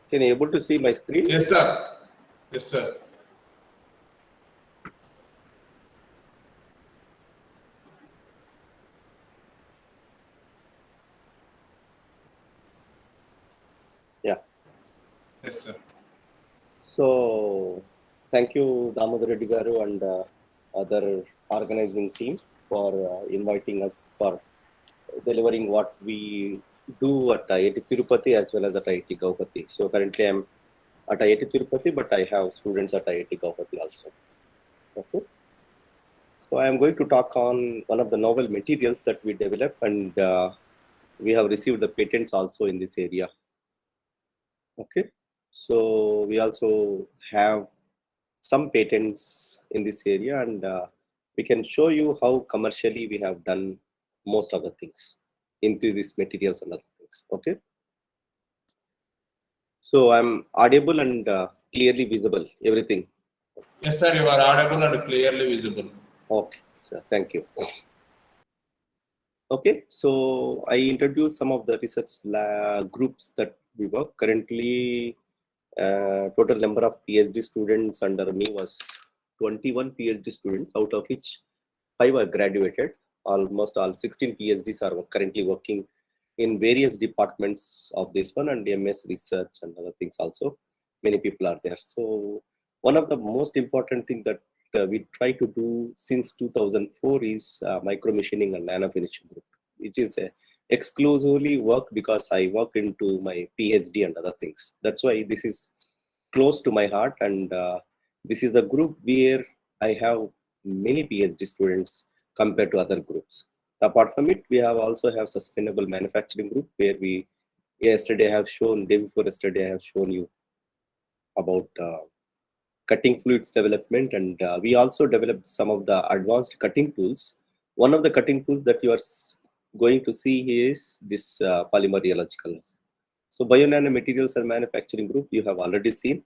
Can you able to see my screen? Yes, sir. Yes, sir. Yeah. Yes, sir. So thank you, Damodar Reddy Garu and other organizing team for inviting us for delivering what we do at IIT Tirupati as well as at IIT Gauhati. So currently I'm at IIT Tirupati, but I have students at IIT Gauhati also. Okay. So I am going to talk on one of the novel materials that we develop, and we have received the patents also in this area. Okay. So we also have some patents in this area, and we can show you how commercially we have done most of the things into these materials and other things. Okay. So I'm audible and clearly visible, everything. Yes, sir. You are audible and clearly visible. Okay, so thank you. Okay, so I introduced some of the research groups that we work. Currently, total number of PhD students under me was 21 PhD students, out of which 5 are graduated. Almost all 16 PhDs are currently working in various departments of this one, and MS research and other things also. Many people are there. So one of the most important thing that we try to do since 2004 is micro machining and nano finishing group, which is exclusively work because I work into my PhD and other things. That's why this is close to my heart, and this is the group where I have many PhD students compared to other groups. Apart from it, we have also have sustainable manufacturing group where we day before yesterday I have shown you about cutting fluids development, and we also developed some of the advanced cutting tools. One of the cutting tools that you are going to see here is this polymer rheological. So bio-nano materials and manufacturing group you have already seen.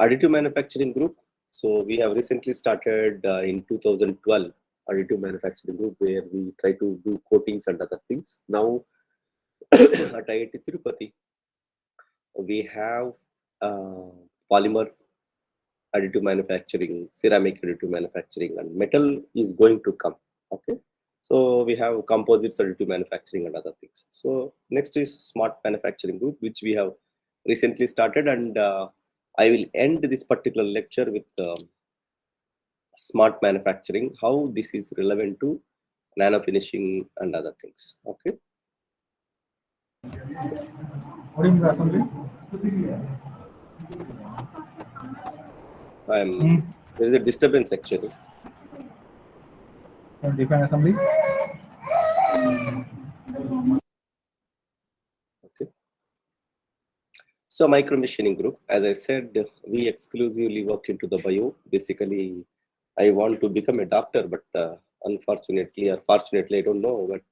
Additive manufacturing group. So we have recently started in 2012 additive manufacturing group where we try to do coatings and other things. Now at IIT Tirupati, we have polymer additive manufacturing, ceramic additive manufacturing, and metal is going to come. Okay. So we have composites additive manufacturing and other things. So next is smart manufacturing group, which we have recently started, and I will end this particular lecture with smart manufacturing, how this is relevant to nano finishing and other things. Okay. What is the assembly? There is a disturbance actually. Define assembly. Okay. So micro machining group, as I said, we exclusively work into the bio. Basically, I want to become a doctor, but unfortunately or fortunately, I don't know, but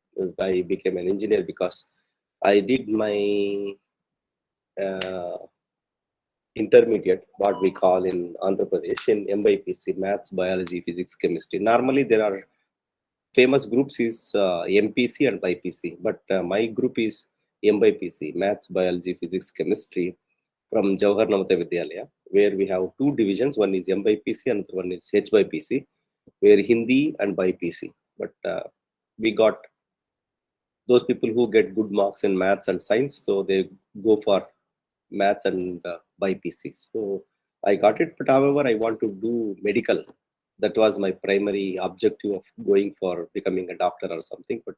I became an engineer because I did my uh, intermediate, what we call in Andhra Pradesh, in MBPC, Maths, Biology, Physics, Chemistry. Normally, there are famous groups is MPC and BIPC, but my group is MBPC, Maths, Biology, Physics, Chemistry, from Jawahar Namata Vidyalaya, where we have two divisions. One is MBPC and one is HBPC, where Hindi and BIPC. But we got those people who get good marks in maths and science, so they go for maths and BIPC. So I got it, but however, I want to do medical. That was my primary objective of going for becoming a doctor or something, but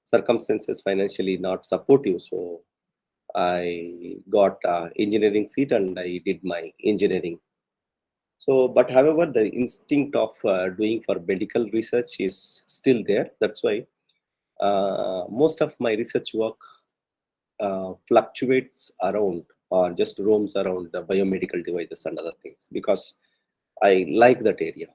circumstances financially not supportive, so I got engineering seat and I did my engineering. So, but however, the instinct of doing for medical research is still there. That's why most of my research work fluctuates around or just roams around the biomedical devices and other things because I like that area.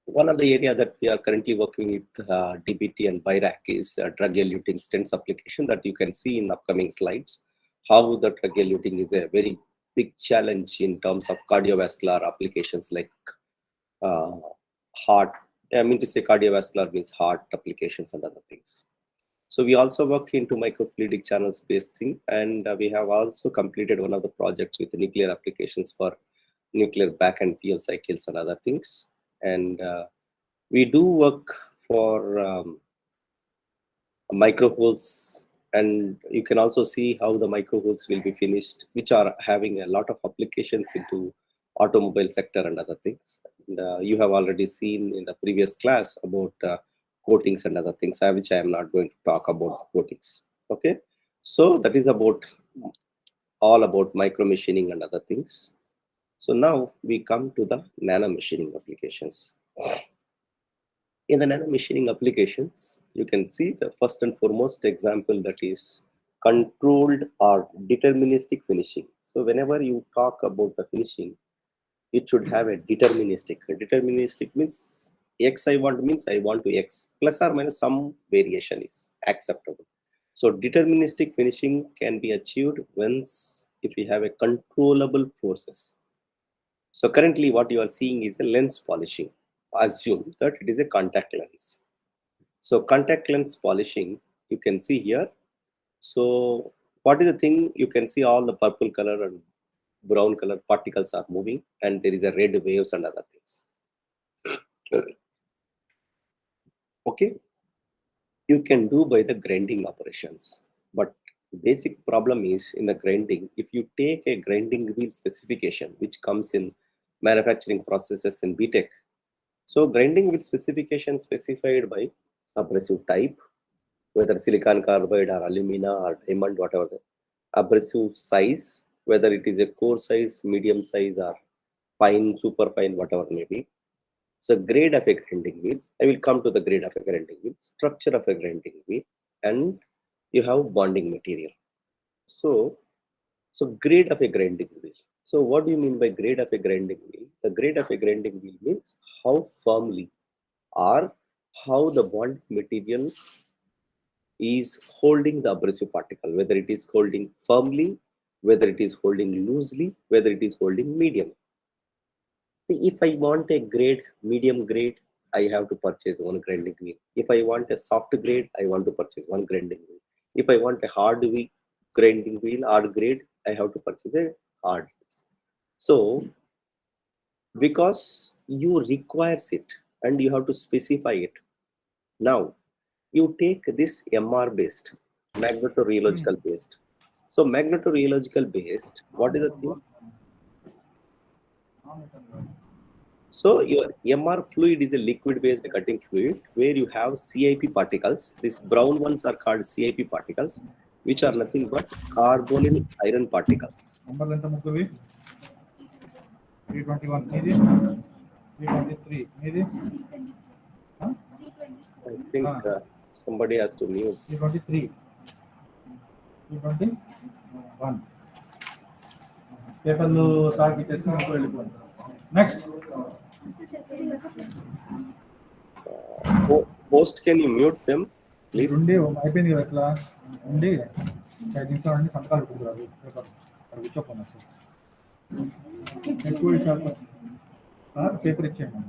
One of the area that we are currently working with DBT and BIRAC is drug eluting stents application that you can see in upcoming slides. How the drug eluting is a very big challenge in terms of cardiovascular applications like uh, heart. I mean to say cardiovascular means heart applications and other things. So we also work into microfluidic channel spacing, and we have also completed one of the projects with nuclear applications for nuclear back and fuel cycles and other things. And we do work for micro holes, and you can also see how the micro holes will be finished, which are having a lot of applications into automobile sector and other things. And, you have already seen in the previous class about coatings and other things, which I am not going to talk about coatings. Okay, so that is about all about micro machining and other things. So now we come to the nano machining applications. In the nano machining applications, you can see the first and foremost example, that is controlled or deterministic finishing. So whenever you talk about the finishing, it should have a deterministic. Deterministic means X I want means I want to X plus or minus some variation is acceptable. So deterministic finishing can be achieved once if we have a controllable forces. So currently what you are seeing is a lens polishing. Assume that it is a contact lens. So contact lens polishing, you can see here. So what is the thing? You can see all the purple color and brown color particles are moving, and there is a red waves and other things. Okay, you can do by the grinding operations, but basic problem is in the grinding. If you take a grinding wheel specification, which comes in manufacturing processes in BTech, so grinding wheel specification specified by abrasive type, whether silicon carbide or alumina or diamond, whatever the abrasive size, whether it is a core size, medium size, or fine, super fine, whatever may be. So grade of a grinding wheel, I will come to the grade of a grinding wheel, structure of a grinding wheel, and you have bonding material. So grade of a grinding wheel. So what do you mean by grade of a grinding wheel? The grade of a grinding wheel means how firmly or how the bond material is holding the abrasive particle, whether it is holding firmly, whether it is holding loosely, whether it is holding medium. See, if I want a grade, medium grade, I have to purchase one grinding wheel. If I want a soft grade, I want to purchase one grinding wheel. If I want a hard wheel, grinding wheel, hard grade, I have to purchase a hard. So, because you requires it and you have to specify it. Now, you take this MR based, magnetorheological based. So, magnetorheological based, what is the thing? So your MR fluid is a liquid-based cutting fluid where you have CIP particles. These brown ones are called CIP particles, which are nothing but carbonyl iron particles. Number ఎంత ముగ్గువి 321 ఇది 323 ఇది I think somebody has to mute. 323 321 పేపర్లు సాకి ఇచ్చేసి ఇంకో వెళ్ళిపోండి next Host, can you mute them, please? ఉండి అయిపోయింది కదా ఇట్లా ఉండి 5 నిమిషాలు ఉండి సంతకాలు పెట్టుకురాదు పేపర్ అక్కడ కూర్చోపోయినా ఎక్కువ సార్ పేపర్ ఇచ్చేయండి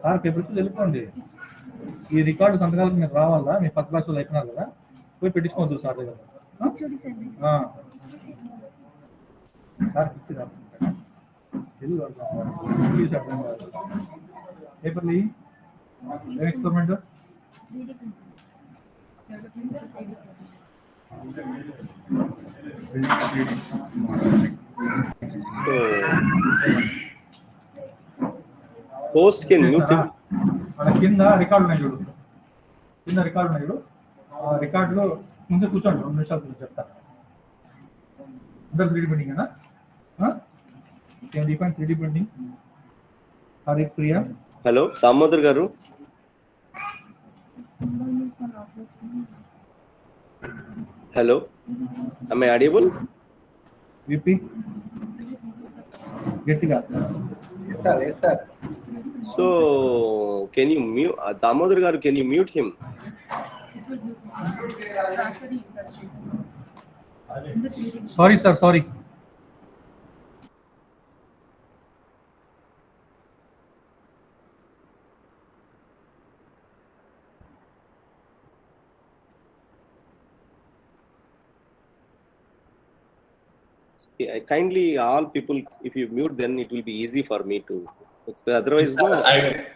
సార్ పేపర్ ఇచ్చి వెళ్ళిపోండి ఈ రికార్డు సంతకాలకు మీరు రావాలా మీ ఫస్ట్ క్లాస్ వాళ్ళు అయిపోయినారు కదా పోయి పెట్టించుకోవద్దు సార్ దగ్గర సార్ ఇచ్చి రాకుంటారా తెలుగు ఇంగ్లీష్ అర్థం కాదు పేపర్లు ఏం experiment So, host can mute him. మన కింద రికార్డు ఉన్నాయి చూడు కింద రికార్డు ఉన్నాయి చూడు ఆ రికార్డులో ముందు కూర్చోండి 2 నిమిషాలు చెప్తాను అందరు 3D ప్రింటింగ్ అనా can define 3D printing Harik Priya Hello, Damodar garu. Hello, am I audible? VP గట్టిగా Yes, sir. So, can you mute Damodar garu? Can you mute him? Sorry sir sorry kindly all people, if you mute, then it will be easy for me to. Otherwise, Yes, sir. no.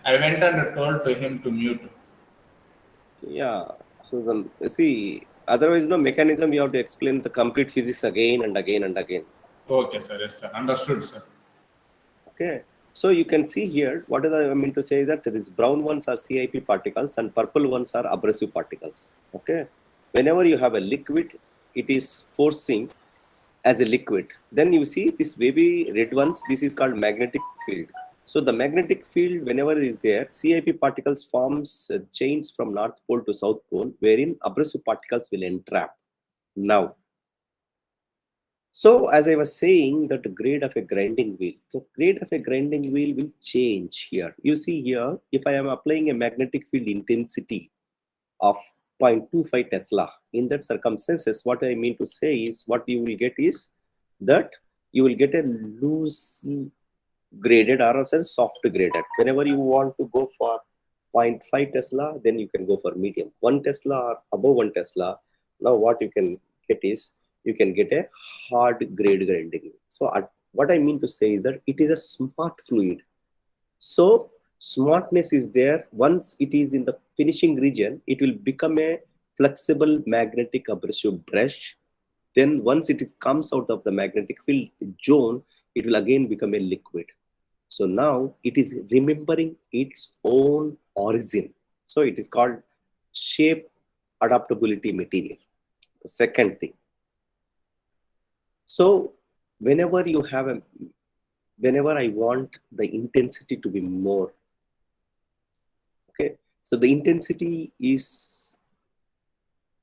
I went and told to him to mute. Yeah. So the see, otherwise, no mechanism. You have to explain the complete physics again and again and again. Okay, sir. Yes, sir. Understood, sir. Okay. So you can see here, what is I mean to say that these brown ones are CIP particles and purple ones are abrasive particles. Okay. Whenever you have a liquid, it is forcing as a liquid. Then you see this wavy red ones, this is called magnetic field. So the magnetic field, whenever it is there, CIP particles forms chains from North Pole to South Pole, wherein abrasive particles will entrap. Now, so as I was saying that the grade of a grinding wheel, so grade of a grinding wheel will change here. You see here, if I am applying a magnetic field intensity of 0.25 Tesla, in that circumstances, what I mean to say is what you will get is that you will get a loose graded or else a soft graded. Whenever you want to go for 0.5 Tesla, then you can go for medium. 1 Tesla or above 1 Tesla, now what you can get is you can get a hard grade grinding. So what I mean to say is that it is a smart fluid. So smartness is there. Once it is in the finishing region, it will become a flexible magnetic abrasive brush. Then once it comes out of the magnetic field zone, it will again become a liquid. So now it is remembering its own origin. So it is called shape adaptability material. The second thing. So whenever you have a, whenever I want the intensity to be more, okay. So the intensity is,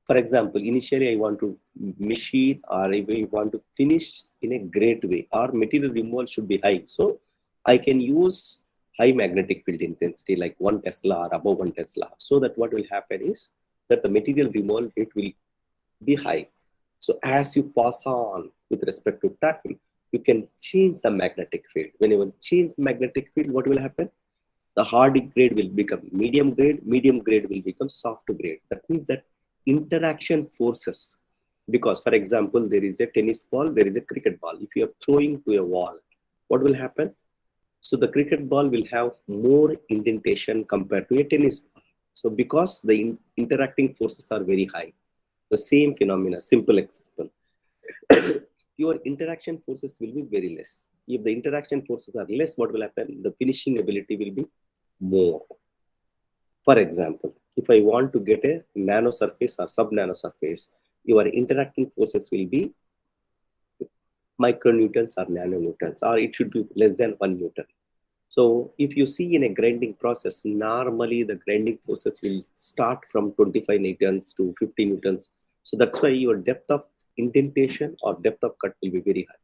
for example, initially I want to machine or I want to finish in a great way, or material removal should be high. So I can use high magnetic field intensity like 1 Tesla or above 1 Tesla. So that what will happen is that the material removal rate will be high. So as you pass on with respect to time, you can change the magnetic field. When you change magnetic field, what will happen? The hard grade will become medium grade will become soft grade. That means that interaction forces, because for example, there is a tennis ball, there is a cricket ball. If you are throwing to a wall, what will happen? So the cricket ball will have more indentation compared to a tennis ball. So because the interacting forces are very high, the same phenomena, simple example, your interaction forces will be very less. If the interaction forces are less, what will happen? The finishing ability will be more. For example, if I want to get a nano surface or sub nano surface, your interacting forces will be micronewtons or nanonewtons, or it should be less than 1 Newton. So if you see in a grinding process, normally the grinding forces will start from 25 Newtons to 50 Newtons. So that's why your depth of indentation or depth of cut will be very high.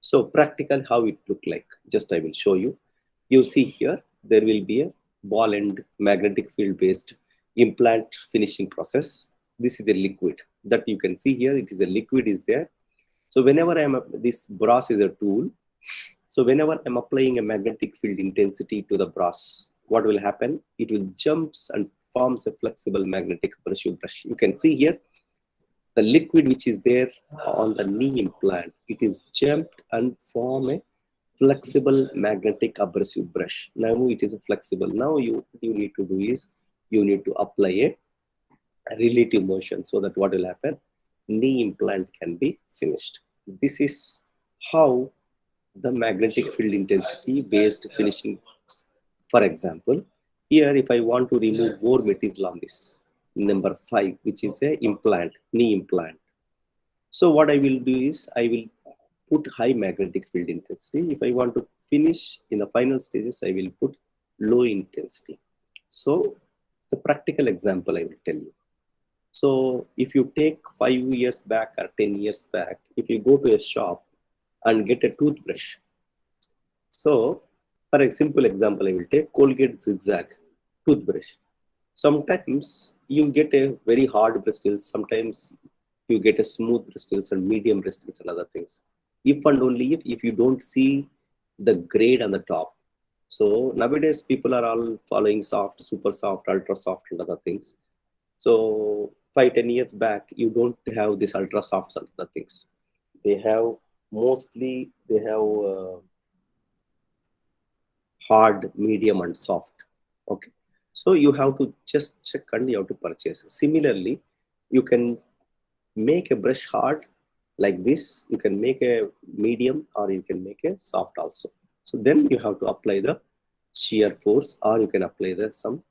So practical, how it look like, just I will show you. You see here, there will be a ball and magnetic field based implant finishing process. This is a liquid that you can see here. It is a liquid is there. So whenever this brass is a tool. So whenever I'm applying a magnetic field intensity to the brass, what will happen? It will jumps and forms a flexible magnetic abrasive brush. You can see here, the liquid which is there on the knee implant, it is jumped and form a flexible magnetic abrasive brush. Now it is a flexible. Now you need to do is you need to apply a relative motion so that what will happen? Knee implant can be finished. This is how the magnetic field intensity based finishing works. For example, here if I want to remove more material on this number 5, which is a implant, knee implant. So what I will do is I will put high magnetic field intensity. If I want to finish in the final stages, I will put low intensity. So the practical example I will tell you. So if you take 5 years back or 10 years back, if you go to a shop and get a toothbrush. So for a simple example, I will take Colgate zigzag toothbrush. Sometimes you get a very hard bristles, sometimes you get a smooth bristles and medium bristles and other things. If and only if you don't see the grade on the top. So nowadays people are all following soft, super soft, ultra soft and other things. So 5-10 years back, you don't have this ultra softs and other things. They have mostly they have hard, medium, and soft. Okay, so you have to just check and you have to purchase. Similarly, you can make a brush hard like this. You can make a medium or you can make a soft also. So then you have to apply the shear force, or you can apply the some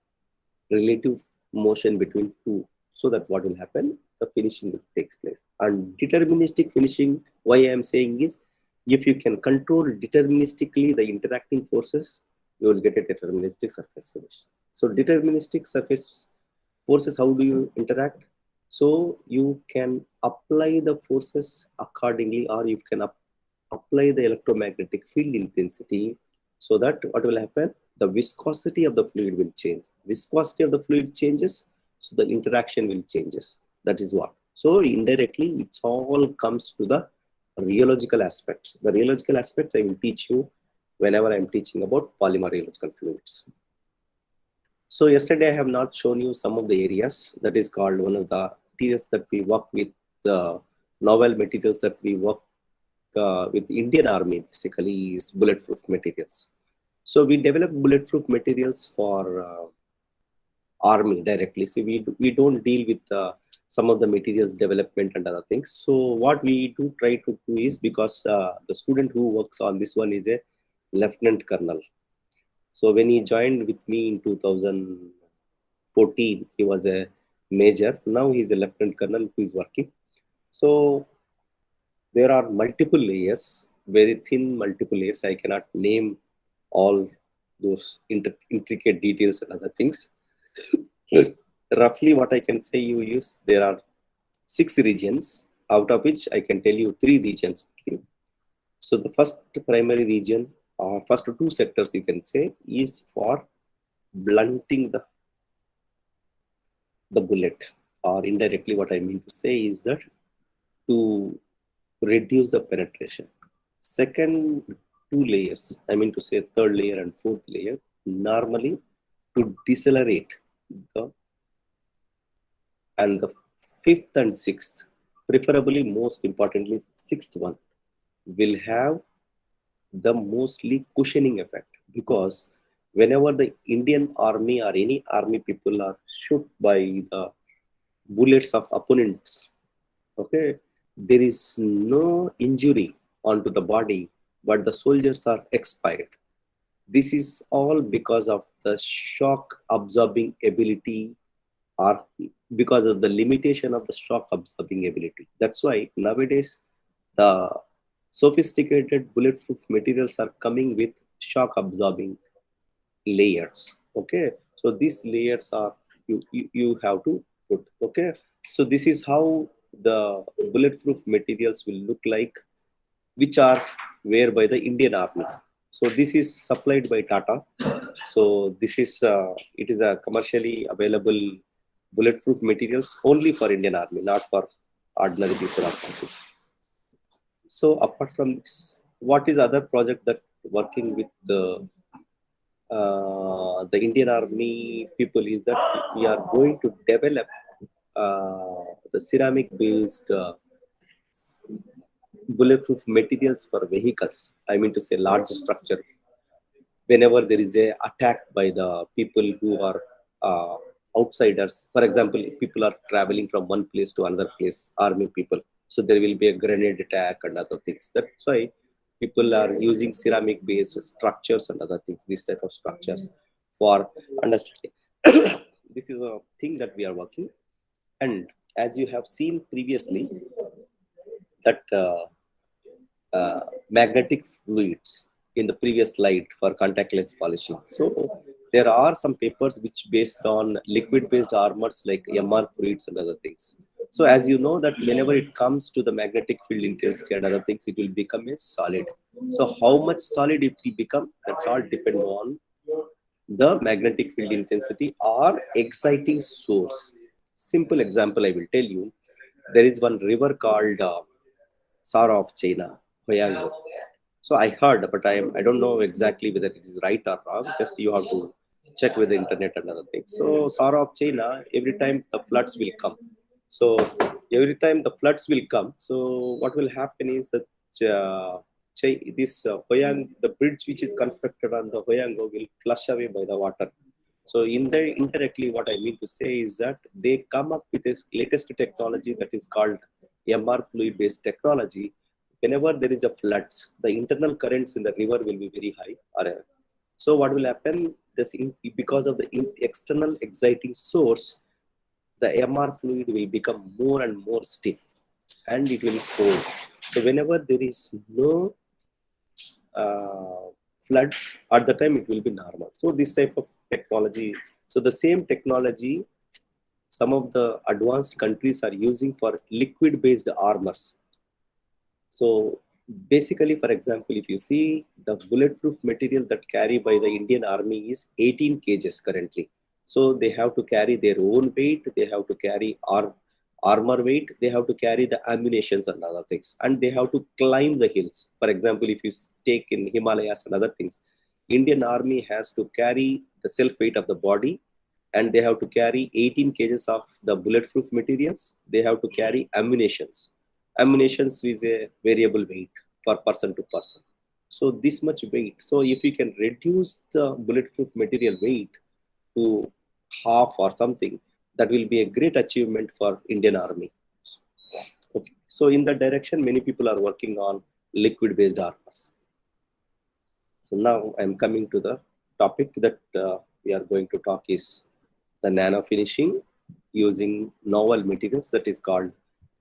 relative motion between two, so that what will happen, the finishing will takes place. And deterministic finishing, why I am saying is, if you can control deterministically the interacting forces, you will get a deterministic surface finish. So deterministic surface forces, how do you interact? So you can apply the forces accordingly, or you can apply the electromagnetic field intensity, so that what will happen, the viscosity of the fluid will change. Viscosity of the fluid changes, so the interaction will changes. That is what. So indirectly, it all comes to the rheological aspects. The rheological aspects I will teach you whenever I am teaching about polymer rheological fluids. So yesterday I have not shown you some of the areas. That is called one of the materials that we work with, the novel materials that we work with Indian Army basically is bulletproof materials. So we develop bulletproof materials for Army directly. So we don't deal with some of the materials development and other things. So what we do try to do is, because the student who works on this one is a lieutenant colonel. So when he joined with me in 2014, he was a major. Now he's a lieutenant colonel who is working. So there are multiple layers, very thin multiple layers. I cannot name all those intricate details and other things. Roughly what I can say you use, there are 6 regions, out of which I can tell you 3 regions. So the first primary region, or first 2 sectors you can say, is for blunting the bullet, or indirectly what I mean to say is that to reduce the penetration. Second 2 layers, I mean to say third layer and fourth layer, normally to decelerate the, and the fifth and sixth, preferably most importantly sixth one, will have the mostly cushioning effect, because whenever the Indian army or any army people are shot by the bullets of opponents, okay, there is no injury onto the body, but the soldiers are expired. This is all because of the shock absorbing ability, or because of the limitation of the shock absorbing ability. That's why nowadays the sophisticated bulletproof materials are coming with shock absorbing layers. Okay, so these layers are you have to put. Okay, so this is how the bulletproof materials will look like, which are wear by the Indian Army. So this is supplied by Tata. So this is it is a commercially available bulletproof materials only for Indian Army, not for ordinary people or something. So apart from this, what is other project that working with the Indian Army people is that we are going to develop the ceramic based bulletproof materials for vehicles. I mean to say large structure. Whenever there is a attack by the people who are outsiders, for example, if people are traveling from one place to another place, army people, so there will be a grenade attack and other things. That's why people are using ceramic based structures and other things, these type of structures for understanding. This is a thing that we are working. And as you have seen previously, that magnetic fluids in the previous slide for contact lens polishing. So there are some papers which based on liquid based armors like MR fluids and other things. So as you know that whenever it comes to the magnetic field intensity and other things, it will become a solid. So how much solid it will become, that's all depend on the magnetic field intensity or exciting source. Simple example I will tell you. There is one river called Sara of China, Hoyango. So I heard, but I don't know exactly whether it is right or wrong. Just you have to check with the internet and other things. So Sara of China, every time the floods will come. So every time the floods will come, so what will happen is that The bridge which is constructed on the Hoyango will flush away by the water. So indirectly, what I mean to say is that they come up with this latest technology that is called MR fluid-based technology. Whenever there is a floods, the internal currents in the river will be very high. So what will happen? Because of the external exciting source, the MR fluid will become more and more stiff, and it will hold. So whenever there is no floods, at the time it will be normal. So this type of technology, so the same technology some of the advanced countries are using for liquid based armors. So basically, for example, if you see the bulletproof material that carry by the Indian army is 18 kgs currently. So they have to carry their own weight, they have to carry armor weight, they have to carry the ammunitions and other things, and they have to climb the hills. For example, if you take in Himalayas and other things, Indian army has to carry the self weight of the body, and they have to carry 18 kgs of the bulletproof materials. They have to carry ammunitions. Ammunitions is a variable weight for person to person. So this much weight. So if you can reduce the bulletproof material weight to half or something, that will be a great achievement for Indian army. Okay. So in that direction, many people are working on liquid based armors. So now I'm coming to the topic that we are going to talk is the nano finishing using novel materials that is called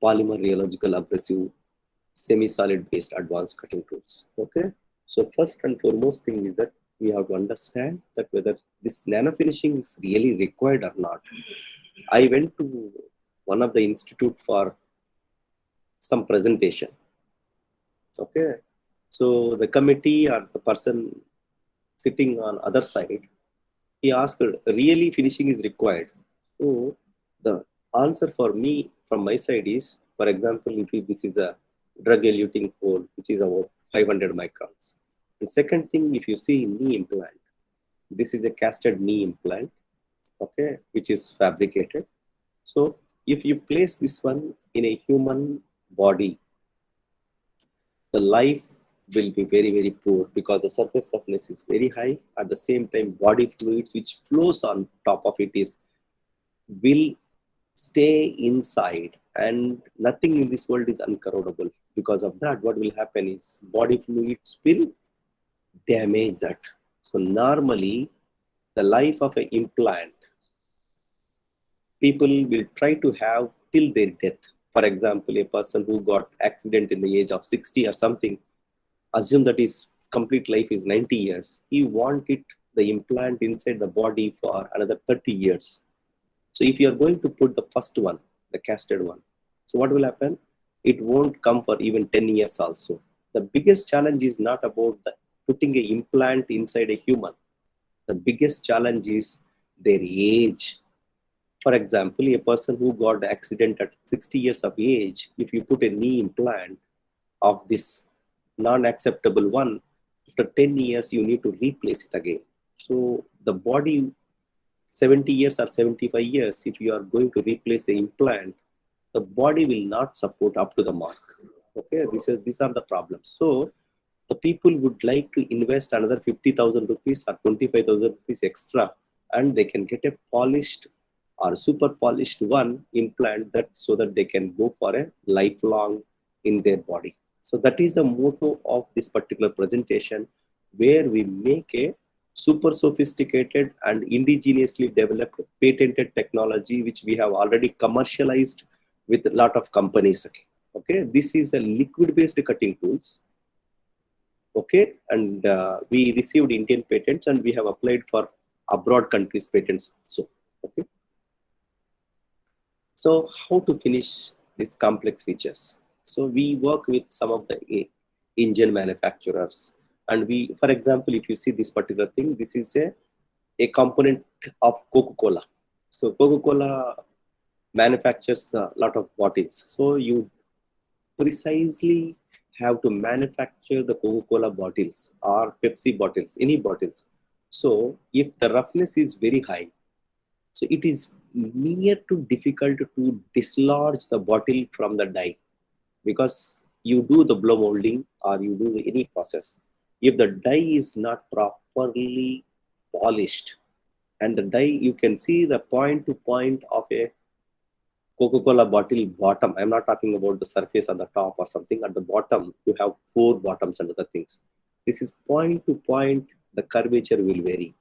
polymer rheological abrasive semi-solid based advanced cutting tools. Okay. So first and foremost thing is that we have to understand that whether this nano finishing is really required or not. I went to one of the institute for some presentation. Okay. So the committee or the person sitting on other side, he asked, really finishing is required? So the answer for me from my side is, for example, if this is a drug eluting hole, which is about 500 microns. And second thing, if you see knee implant, this is a casted knee implant, okay, which is fabricated. So if you place this one in a human body, the life will be very, very poor because the surface roughness is very high. At the same time, body fluids which flows on top of it will stay inside, and nothing in this world is uncorrodable. Because of that, what will happen is body fluids will damage that. So normally, the life of an implant, people will try to have till their death. For example, a person who got accident in the age of 60 or something, assume that his complete life is 90 years. He wanted the implant inside the body for another 30 years. So if you are going to put the first one, the casted one, so what will happen? It won't come for even 10 years also. The biggest challenge is not about putting an implant inside a human. The biggest challenge is their age. For example, a person who got accident at 60 years of age, if you put a knee implant of this non-acceptable one, after 10 years, you need to replace it again. So the body, 70 years or 75 years, if you are going to replace the implant, the body will not support up to the mark. Okay, these are the problems. So the people would like to invest another 50,000 rupees or 25,000 rupees extra, and they can get a polished or super polished one implant, that so that they can go for a lifelong in their body. So that is the motto of this particular presentation, where we make a super sophisticated and indigenously developed patented technology, which we have already commercialized with a lot of companies. Okay, this is a liquid based cutting tools. Okay, and we received Indian patents, and we have applied for abroad countries patents also. Okay. So how to finish these complex features? So we work with some of the engine manufacturers, and we, for example, if you see this particular thing, this is a component of Coca-Cola. So Coca-Cola manufactures a lot of bottles. So you precisely have to manufacture the Coca-Cola bottles or Pepsi bottles, any bottles. So if the roughness is very high, so it is near to difficult to dislodge the bottle from the die, because you do the blow molding or you do any process, if the die is not properly polished, and the die, you can see the point to point of a Coca-Cola bottle bottom. I'm not talking about the surface on the top or something. At the bottom, you have four bottoms and other things. This is point to point, the curvature will vary.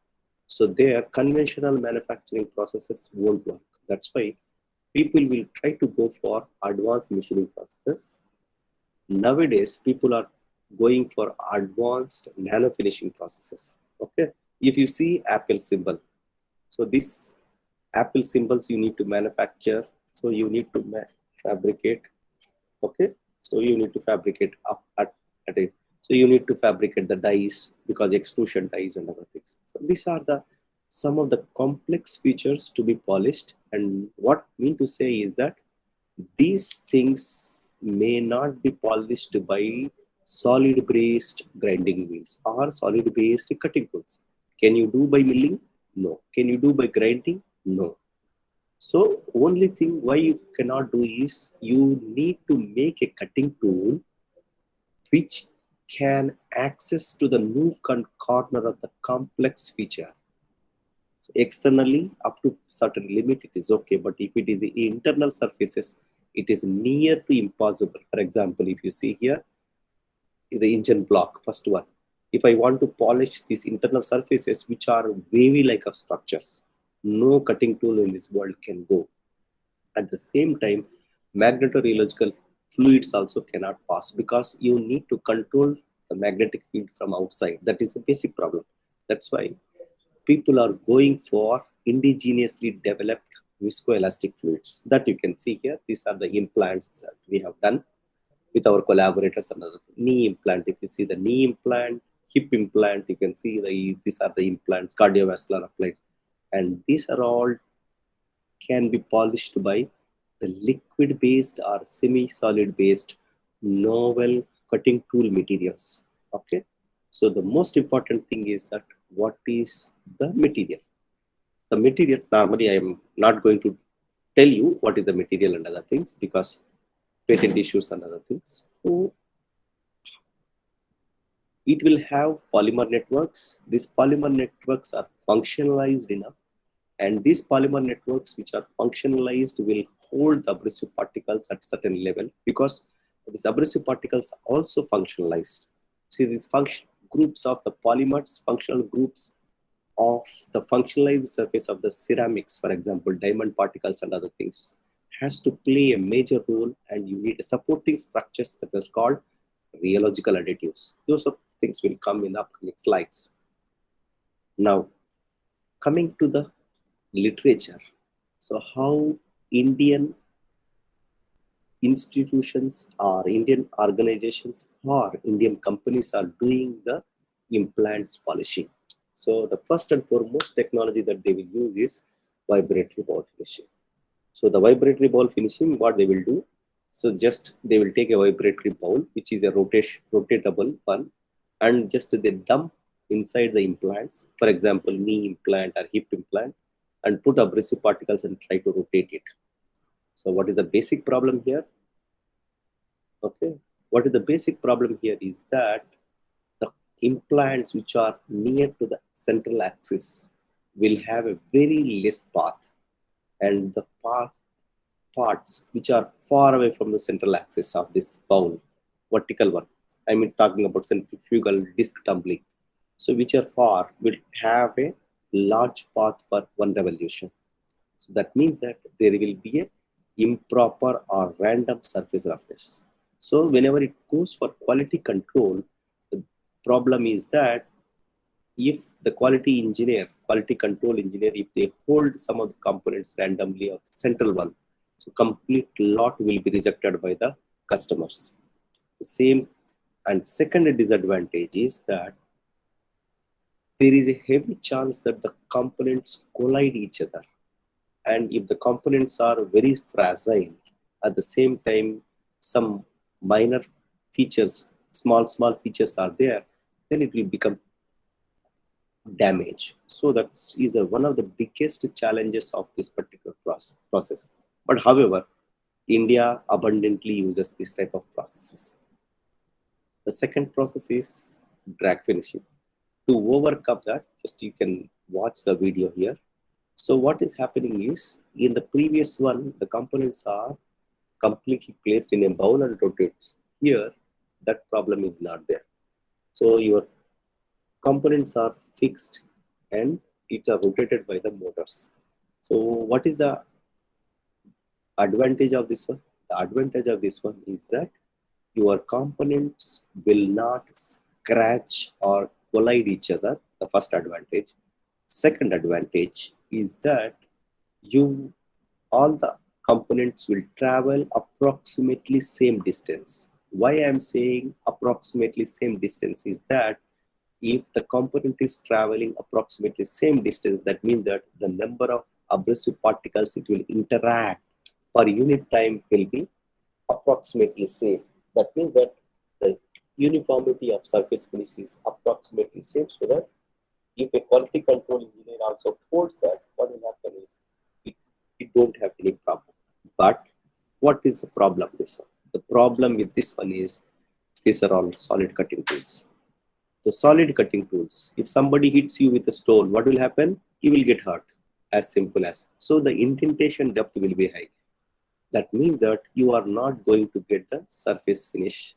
So there, conventional manufacturing processes won't work. That's why people will try to go for advanced machining processes. Nowadays, people are going for advanced nano finishing processes. Okay. If you see Apple symbol, so this Apple symbols you need to manufacture. So you need to fabricate. Okay. So you need to fabricate up at it. So you need to fabricate the dies because extrusion dies and other things. So these are the some of the complex features to be polished. And what I mean to say is that these things may not be polished by solid based grinding wheels or solid based cutting tools. Can you do by milling? No. Can you do by grinding? No. So only thing why you cannot do is you need to make a cutting tool which can access to the nook and corner of the complex feature. So externally, up to certain limit, it is okay. But if it is internal surfaces, it is near to impossible. For example, if you see here, the engine block, first one. If I want to polish these internal surfaces, which are wavy like of structures, no cutting tool in this world can go. At the same time, magnetorheological fluids also cannot pass because you need to control the magnetic field from outside. That is a basic problem. That's why people are going for indigenously developed viscoelastic fluids that you can see here. These are the implants that we have done with our collaborators. Another knee implant, if you see the knee implant, hip implant, you can see these are the implants, cardiovascular applied, and these are all can be polished by the liquid based or semi solid based novel cutting tool materials. Okay, so the most important thing is that what is the material. The material, normally I am not going to tell you what is the material and other things because patent issues and other things. So it will have polymer networks. These polymer networks are functionalized enough, and these polymer networks which are functionalized will hold the abrasive particles at certain level because these abrasive particles are also functionalized. See, these function groups of the polymers, functional groups of the functionalized surface of the ceramics, for example, diamond particles and other things, has to play a major role, and you need a supporting structures that is called rheological additives. Those of things will come in upcoming slides. Now, coming to the literature. So how Indian institutions or Indian organizations or Indian companies are doing the implants polishing. So the first and foremost technology that they will use is vibratory ball finishing. So the vibratory ball finishing, what they will do, so just they will take a vibratory bowl, which is a rotatable one, and just they dump inside the implants, for example, knee implant or hip implant, and put abrasive particles and try to rotate it. So what is the basic problem here? Okay, what is the basic problem here is that the implants which are near to the central axis will have a very less path, and the parts which are far away from the central axis of this bowl, vertical one, I mean talking about centrifugal disc tumbling, so which are far will have a large path for one revolution. So that means that there will be a improper or random surface roughness. So whenever it goes for quality control, the problem is that if the quality control engineer, if they hold some of the components randomly of the central one, so complete lot will be rejected by the customers. The same, and second disadvantage is that there is a heavy chance that the components collide each other. And if the components are very fragile, at the same time, some minor features, small features are there, then it will become damage. So that is one of the biggest challenges of this particular process. But however, India abundantly uses this type of processes. The second process is drag finishing. To overcome that, just you can watch the video here. So what is happening is, in the previous one, the components are completely placed in a bowl and rotates. Here, that problem is not there. So your components are fixed and it are rotated by the motors. So what is the advantage of this one? The advantage of this one is that your components will not scratch or collide each other. The first advantage. Second advantage is that you all the components will travel approximately same distance. Why I am saying approximately same distance is that if the component is traveling approximately same distance, that means that the number of abrasive particles it will interact per unit time will be approximately same. That means that the uniformity of surface finish is approximately same, so that if a quality control engineer also holds that, what will happen is it don't have any problem. But what is the problem this one? The problem with this one is these are all solid cutting tools. The solid cutting tools, if somebody hits you with a stone, what will happen? You will get hurt. As simple as. So the indentation depth will be high. That means that you are not going to get the surface finish.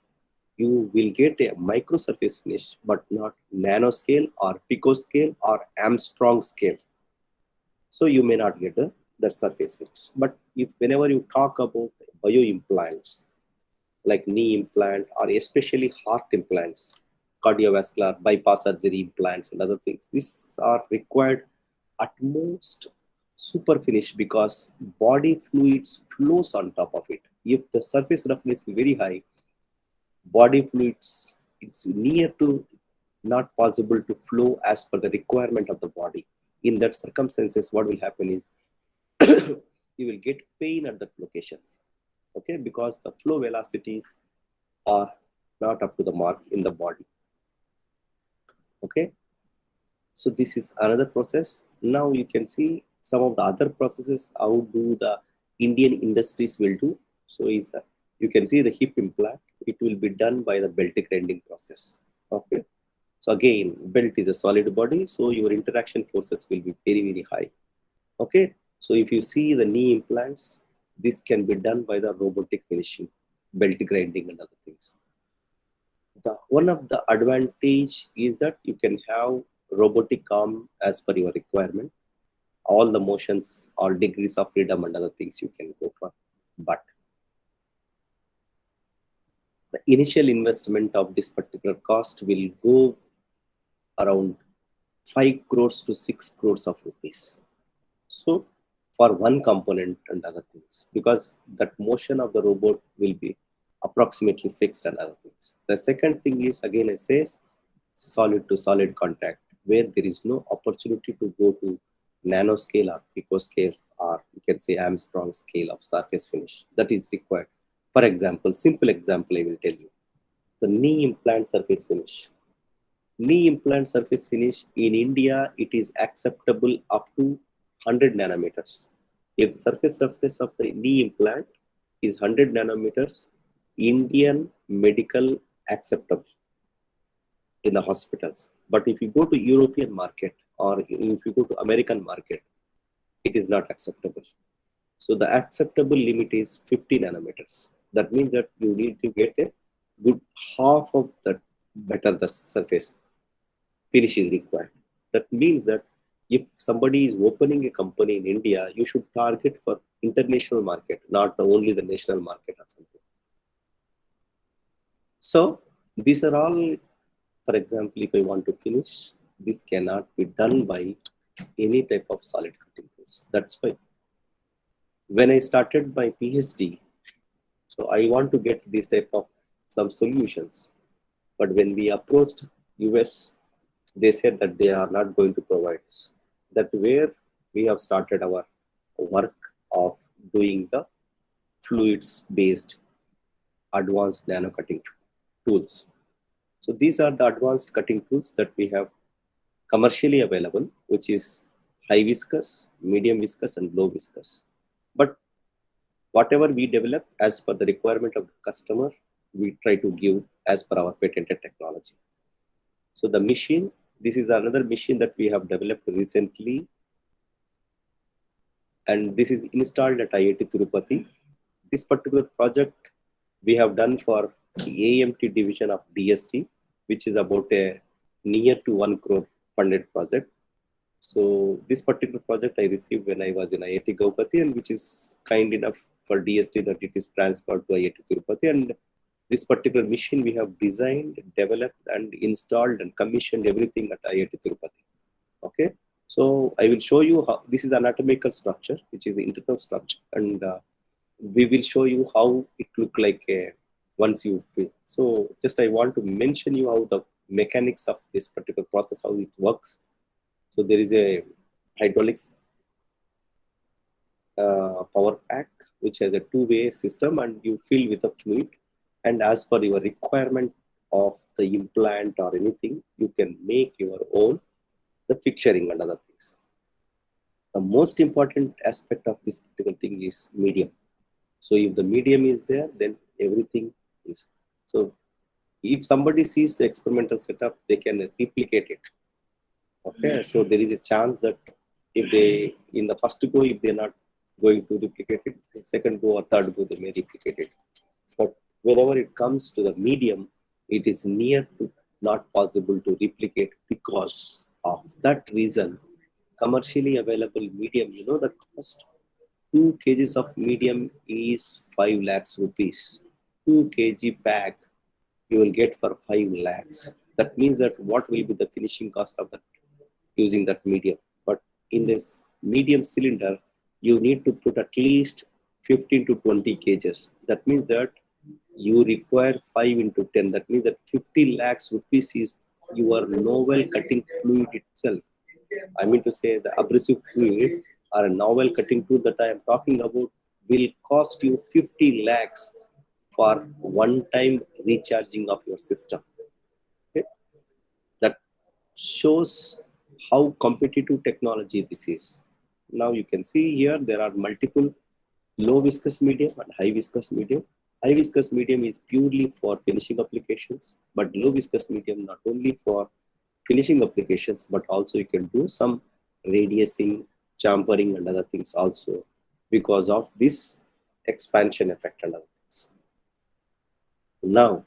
You will get a micro surface finish, but not nanoscale or picoscale or Armstrong scale. So you may not get the surface finish. But if whenever you talk about bio implants, like knee implant or especially heart implants, cardiovascular bypass surgery implants and other things, these are required at most super finish because body fluids flows on top of it. If the surface roughness is very high, body fluids it's near to not possible to flow as per the requirement of the body. In that circumstances, what will happen is you will get pain at the locations. Okay, because the flow velocities are not up to the mark in the body. Okay, so this is another process. Now you can see some of the other processes how do the Indian industries will do. So is you can see the hip implant, it will be done by the belt grinding process. Okay, so again belt is a solid body, so your interaction forces will be very high. Okay, so if you see the knee implants, this can be done by the robotic finishing, belt grinding and other things. One of the advantage is that you can have robotic arm as per your requirement. All the motions, all degrees of freedom and other things you can go for. But the initial investment of this particular cost will go around 5 crores to 6 crores of rupees. So for one component and other things, because that motion of the robot will be approximately fixed and other things. The second thing is, again I say, solid to solid contact, where there is no opportunity to go to nanoscale or picoscale, or you can say Armstrong scale of surface finish. That is required. For example, simple example I will tell you. The knee implant surface finish. Knee implant surface finish in India, it is acceptable up to 100 nanometers. If the surface roughness of the knee implant is 100 nanometers, Indian medical acceptable in the hospitals. But if you go to European market or if you go to American market, it is not acceptable. So the acceptable limit is 50 nanometers. That means that you need to get a good half of that better the surface finish is required. That means that if somebody is opening a company in India, you should target for international market, not only the national market or something. So these are all, for example, if I want to finish, this cannot be done by any type of solid cutting tools. That's why when I started my PhD, so I want to get this type of some solutions. But when we approached US, they said that they are not going to provide us. That where we have started our work of doing the fluids based advanced nano cutting tools. So these are the advanced cutting tools that we have commercially available, which is high viscous, medium viscous and low viscous. But whatever we develop as per the requirement of the customer, we try to give as per our patented technology. So the machine, this is another machine that we have developed recently, and this is installed at IIT Tirupati. This particular project we have done for the AMT division of DST, which is about a near to 1 crore funded project. So this particular project I received when I was in IIT Gauhati, and which is kind enough for DST that it is transferred to IIT Tirupati. And this particular machine we have designed, developed, and installed and commissioned everything at IIT Tirupati. Okay, so I will show you how this is anatomical structure, which is the internal structure, and we will show you how it look like once you feel. So just I want to mention you how the mechanics of this particular process, how it works. So there is a hydraulics power pack which has a two-way system, and you fill with a fluid, and as per your requirement of the implant or anything, you can make your own the fixturing and other things. The most important aspect of this particular thing is medium. So if the medium is there, then everything is. So if somebody sees the experimental setup, they can replicate it. Okay, so there is a chance that if they, in the first go, if they're not going to replicate it, the second go or third go, they may replicate it. But whenever it comes to the medium, it is near to not possible to replicate because of that reason. Commercially available medium, you know, the cost 2 kgs of medium is 5 lakhs rupees. 2 kg pack you will get for 5 lakhs. That means that what will be the finishing cost of that using that medium? But in this medium cylinder, you need to put at least 15 to 20 kgs. That means that you require 5 into 10. That means that 50 lakhs rupees is your novel cutting fluid itself. I mean to say the abrasive fluid or a novel cutting tool that I am talking about will cost you 50 lakhs for one time recharging of your system. Okay? That shows how competitive technology this is. Now you can see here there are multiple low viscous medium and high viscous medium. High viscous medium is purely for finishing applications, but low viscous medium not only for finishing applications, but also you can do some radiusing, chamfering and other things also because of this expansion effect and other things. Now,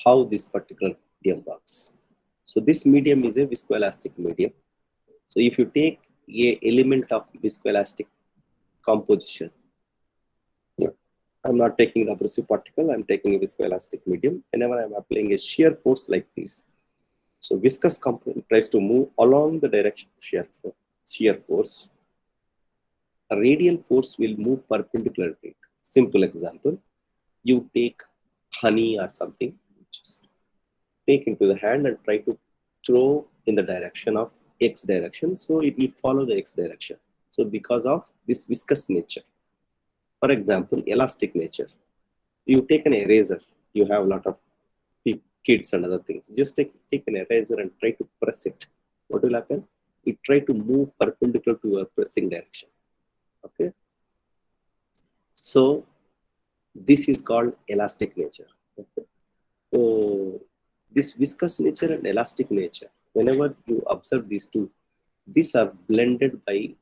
how this particular medium works. So this medium is a viscoelastic medium. So if you take a element of viscoelastic composition, I'm not taking the abrasive particle, I'm taking a viscoelastic medium. Whenever I'm applying a shear force like this, so viscous component tries to move along the direction of shear force. A radial force will move perpendicular to it. Simple example, you take honey or something, just take into the hand and try to throw in the direction of X direction. So it will follow the X direction. So because of this viscous nature. For example, elastic nature. You take an eraser, you have a lot of kids and other things. Just take an eraser and try to press it. What will happen? It try to move perpendicular to your pressing direction. Okay. So this is called elastic nature. Okay. So this viscous nature and elastic nature, whenever you observe these two, these are blended by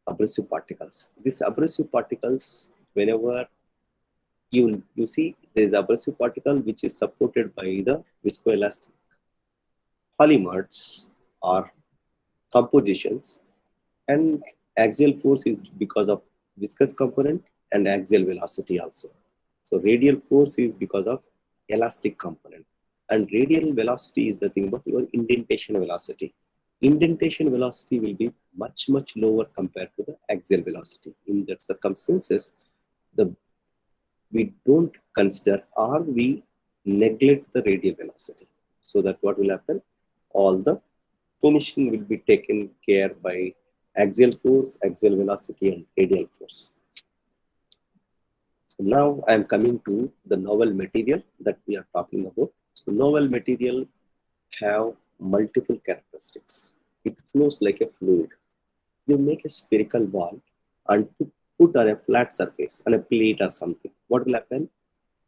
abrasive particles. These abrasive particles, whenever you see there is abrasive particle which is supported by the viscoelastic polymers or compositions, and axial force is because of viscous component and axial velocity also. So radial force is because of elastic component, and radial velocity is the thing about your indentation velocity. Indentation velocity will be much lower compared to the axial velocity. In that circumstances, we don't consider or we neglect the radial velocity. So that what will happen? All the finishing will be taken care by axial force, axial velocity, and radial force. So now I am coming to the novel material that we are talking about. So novel material have multiple characteristics. It flows like a fluid. You make a spherical ball and put on a flat surface, on a plate or something. What will happen?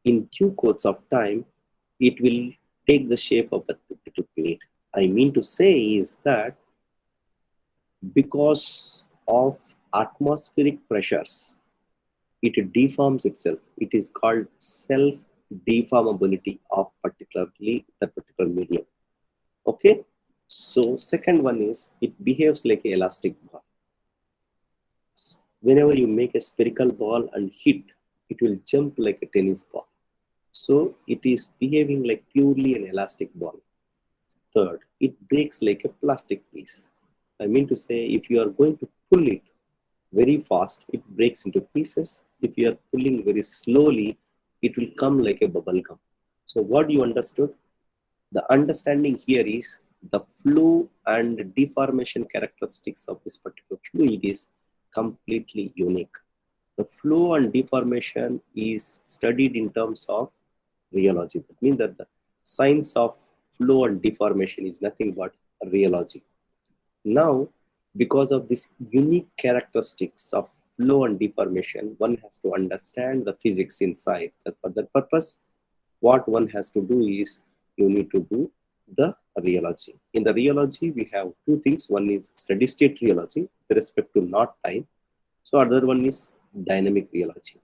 in due course of time, it will take the shape of that particular plate. I mean to say is that because of atmospheric pressures, it deforms itself. It is called self-deformability of particularly that particular medium. Okay. So second one is it behaves like an elastic ball. Whenever you make a spherical ball and hit, it will jump like a tennis ball. So it is behaving like purely an elastic ball. Third, it breaks like a plastic piece. I mean to say, if you are going to pull it very fast, it breaks into pieces. If you are pulling very slowly, it will come like a bubble gum. So what you understood? The understanding here is the flow and deformation characteristics of this particular fluid is completely unique. The flow and deformation is studied in terms of rheology. That means that the science of flow and deformation is nothing but rheology. Now, because of this unique characteristics of flow and deformation, one has to understand the physics inside. For that purpose, what one has to do is you need to do the rheology. In the rheology, we have two things. One is steady state rheology with respect to not time. So other one is dynamic rheology.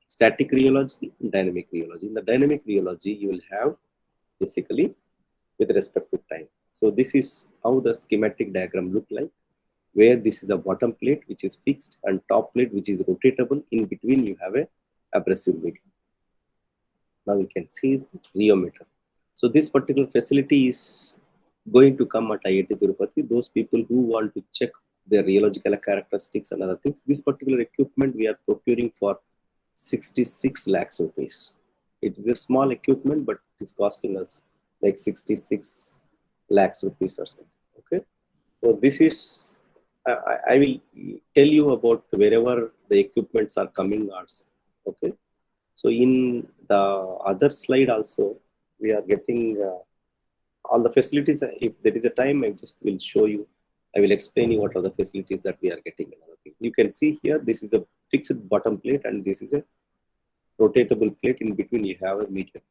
Static rheology, dynamic rheology. In the dynamic rheology, you will have basically with respect to time. So this is how the schematic diagram look like, where this is a bottom plate which is fixed and top plate which is rotatable. In between you have a abrasive medium. Now you can see the rheometer. So this particular facility is going to come at IIT Tirupati. Those people who want to check their rheological characteristics and other things, this particular equipment we are procuring for 66 lakhs rupees. It is a small equipment, but it is costing us like 66 lakhs rupees or something. Okay. So this is, I will tell you about wherever the equipments are coming ours. Okay. So in the other slide also, we are getting all the facilities. If there is a time, I just will show you. I will explain you what are the facilities that we are getting. Another thing. You can see here, this is the fixed bottom plate and this is a rotatable plate. In between you have a medium.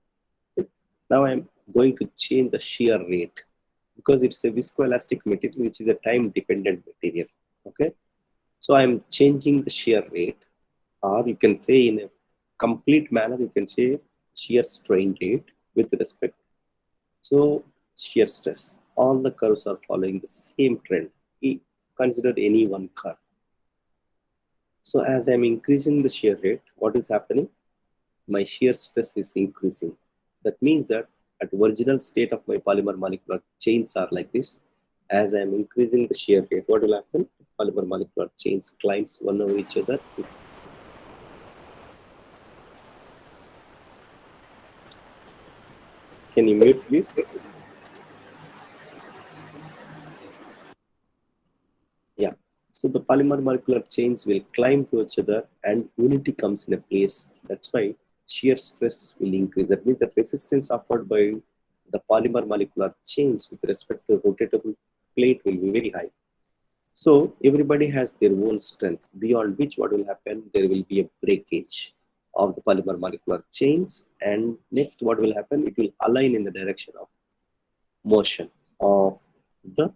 Now I am going to change the shear rate because it's a viscoelastic material which is a time dependent material. Okay. So I am changing the shear rate, or you can say in a complete manner, you can say shear strain rate with respect. So shear stress, all the curves are following the same trend. Consider any one curve. So as I'm increasing the shear rate, what is happening? My shear stress is increasing. That means that at original state of my polymer molecular chains are like this. As I'm increasing the shear rate, what will happen? Polymer molecular chains climbs one over each other. Can you mute please? Yeah. So the polymer molecular chains will climb to each other and unity comes in a place. That's why shear stress will increase. That means the resistance offered by the polymer molecular chains with respect to rotatable plate will be very high. So everybody has their own strength, beyond which what will happen? There will be a breakage of the polymer molecular chains. And next what will happen? It will align in the direction of motion of the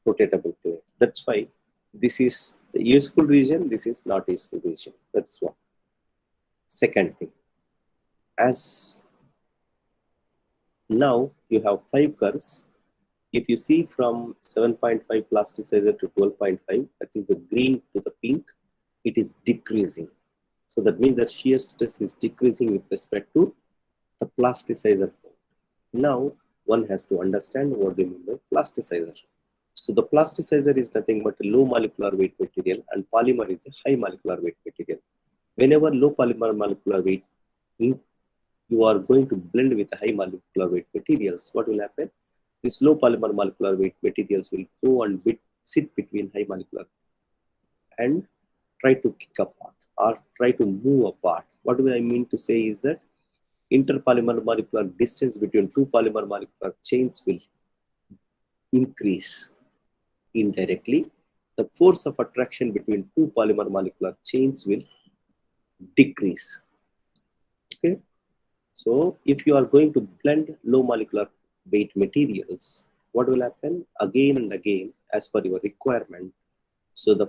rotatable plate. That's why this is the useful region, this is not useful region. That's one. Second thing, as now you have 5 curves. If you see from 7.5 plasticizer to 12.5, that is the green to the pink, it is decreasing. So that means that shear stress is decreasing with respect to the plasticizer. Now one has to understand what they mean by plasticizer. So the plasticizer is nothing but a low molecular weight material and polymer is a high molecular weight material. Whenever low polymer molecular weight, you are going to blend with high molecular weight materials, what will happen? This low polymer molecular weight materials will go and sit between high molecular and try to kick apart or try to move apart. What do I mean to say is that interpolymer molecular distance between two polymer molecular chains will increase indirectly. The force of attraction between two polymer molecular chains will decrease. Okay. So if you are going to blend low molecular weight materials, what will happen again and again as per your requirement? So the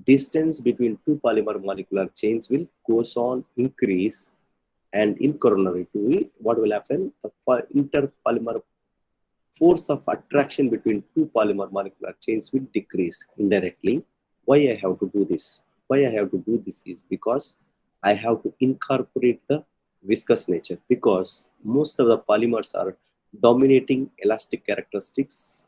distance between two polymer molecular chains will goes on increase, and in corollary to it, what will happen? The interpolymer force of attraction between two polymer molecular chains will decrease indirectly. Why I have to do this? Why I have to do this is because I have to incorporate the viscous nature, because most of the polymers are dominating elastic characteristics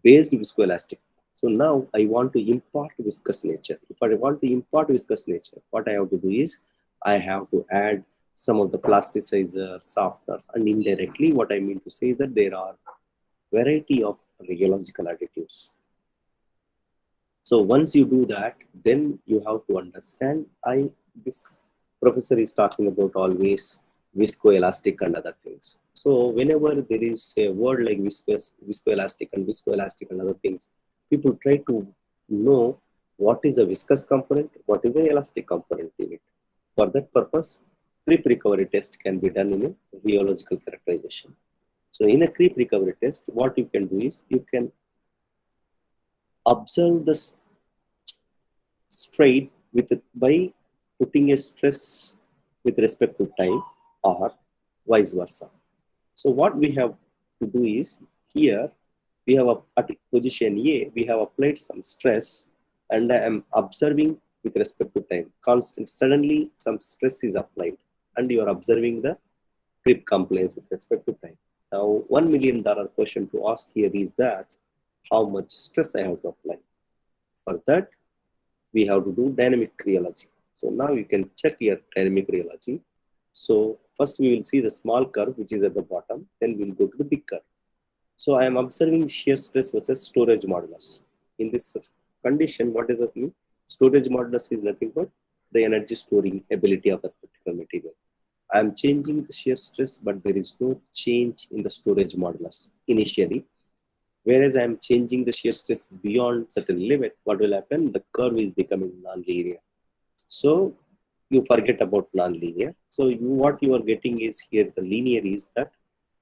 based viscoelastic. So now I want to impart viscous nature. If I want to impart viscous nature, what I have to do is I have to add some of the plasticizers, softeners, and indirectly what I mean to say is that there are variety of rheological additives. So once you do that, then you have to understand. This professor is talking about always viscoelastic and other things. So whenever there is a word like viscoelastic and other things, people try to know what is a viscous component, what is the elastic component in it. For that purpose, creep recovery test can be done in a rheological characterization. So in a creep recovery test, what you can do is you can observe the straight with by putting a stress with respect to time or vice versa. So what we have to do is here we have at position A, we have applied some stress and I am observing with respect to time. Constant, suddenly some stress is applied and you are observing the creep compliance with respect to time. Now, $1 million question to ask here is that how much stress I have to apply. For that, we have to do dynamic rheology. So now you can check your dynamic rheology. So first we will see the small curve which is at the bottom, then we'll go to the big curve. So I am observing shear stress versus storage modulus. In this condition, what does that mean? Storage modulus is nothing but the energy storing ability of that particular material. I am changing the shear stress, but there is no change in the storage modulus initially. Whereas I am changing the shear stress beyond certain limit, what will happen? The curve is becoming non-linear. So you forget about non-linear. So what you are getting is here the linear is that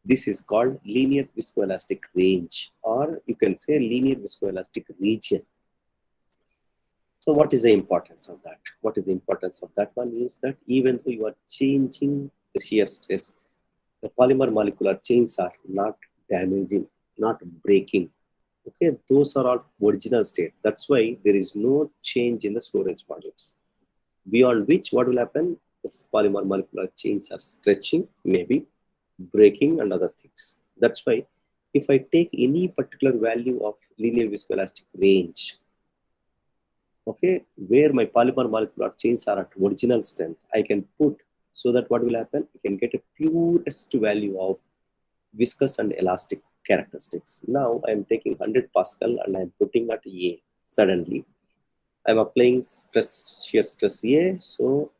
this is called linear viscoelastic range, or you can say linear viscoelastic region. So what is the importance of that? What is the importance of that one is that even though you are changing the shear stress, the polymer molecular chains are not damaging, not breaking. Okay, those are all original state. That's why there is no change in the storage modulus. Beyond which, what will happen? The polymer molecular chains are stretching, maybe breaking, and other things. That's why if I take any particular value of linear viscoelastic range, okay, where my polymer molecular chains are at original strength, I can put so that what will happen? I can get a purest value of viscous and elastic characteristics. Now I am taking 100 Pascal and I am putting at A suddenly. I am applying stress, shear stress A. So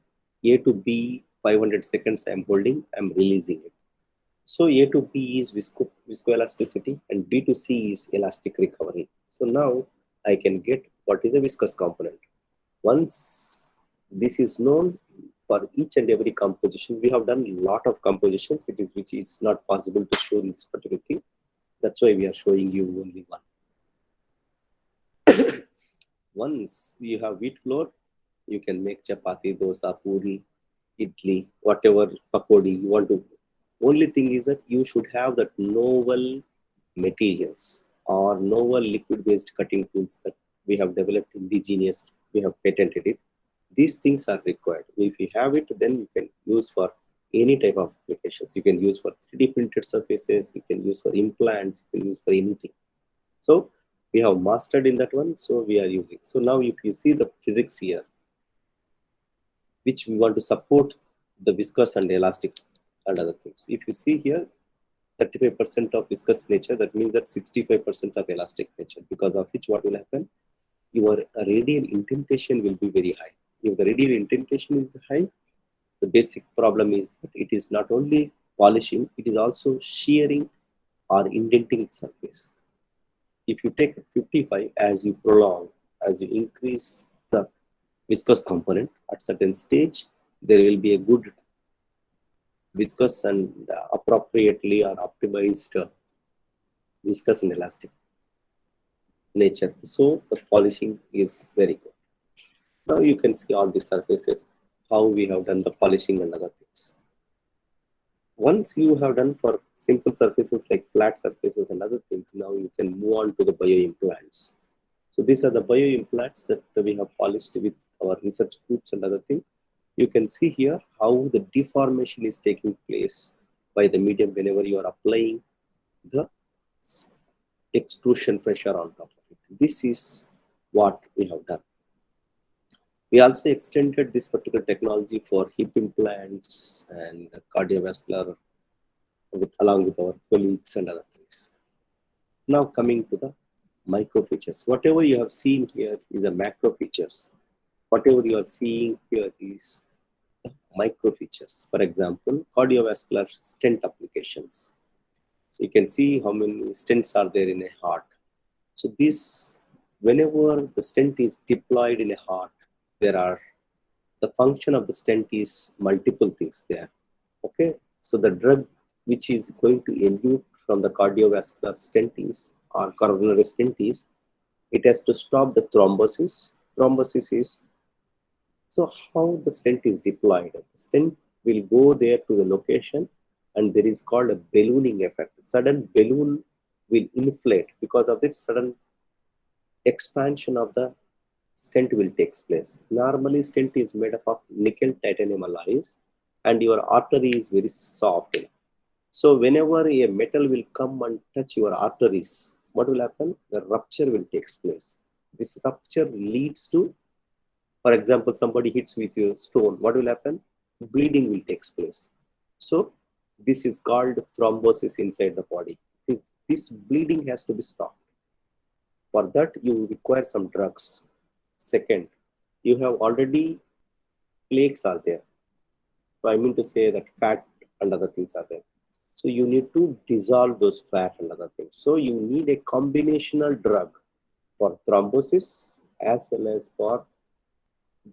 A to B, 500 seconds I am holding, I am releasing it. So A to B is viscoelasticity and B to C is elastic recovery. So now I can get what is a viscous component. Once this is known for each and every composition, we have done a lot of compositions, which is not possible to show in this particular thing. That's why we are showing you only one. Once you have wheat flour, you can make chapati, dosa, puri, idli, whatever pakodi you want to. Only thing is that you should have that novel materials or novel liquid-based cutting tools that we have developed indigenous. We have patented it. These things are required. If you have it, then you can use for any type of applications. You can use for 3D printed surfaces. You can use for implants. You can use for anything. So we have mastered in that one. So we are using. So now if you see the physics here, which we want to support the viscous and elastic and other things. If you see here, 35% of viscous nature, that means that 65% of elastic nature, because of which what will happen? Your radial indentation will be very high. If the radial indentation is high, the basic problem is that it is not only polishing, it is also shearing or indenting the surface. If you take 55, as you prolong, as you increase the viscous component at certain stage, there will be a good viscous and appropriately or optimized viscous and elastic nature. So the polishing is very good. Now you can see all the surfaces, how we have done the polishing and other things. Once you have done for simple surfaces like flat surfaces and other things, now you can move on to the bioimplants. So these are the bioimplants that we have polished with our research groups and other things. You can see here how the deformation is taking place by the medium whenever you are applying the extrusion pressure on top of it. This is what we have done. We also extended this particular technology for hip implants and cardiovascular along with our colleagues and other things. Now coming to the micro features. Whatever you have seen here is the macro features. Whatever you are seeing here is the micro features. For example, cardiovascular stent applications. So you can see how many stents are there in a heart. So this, whenever the stent is deployed in a heart, the function of the stent is multiple things there. Okay, so the drug which is going to elute from the cardiovascular stent is, or coronary stent is, it has to stop the thrombosis. Thrombosis is, so how the stent is deployed. The stent will go there to the location, and there is called a ballooning effect. Sudden balloon will inflate. Because of this sudden expansion of the stent will take place. Normally, stent is made up of nickel titanium alloys, and your artery is very soft. So whenever a metal will come and touch your arteries, what will happen? The rupture will take place. This rupture leads to, for example, somebody hits with your stone, what will happen? Bleeding will take place. So this is called thrombosis inside the body. This bleeding has to be stopped. For that, you require some drugs. Second, you have already plaques are there. So I mean to say that fat and other things are there. So you need to dissolve those fat and other things. So you need a combinational drug for thrombosis as well as for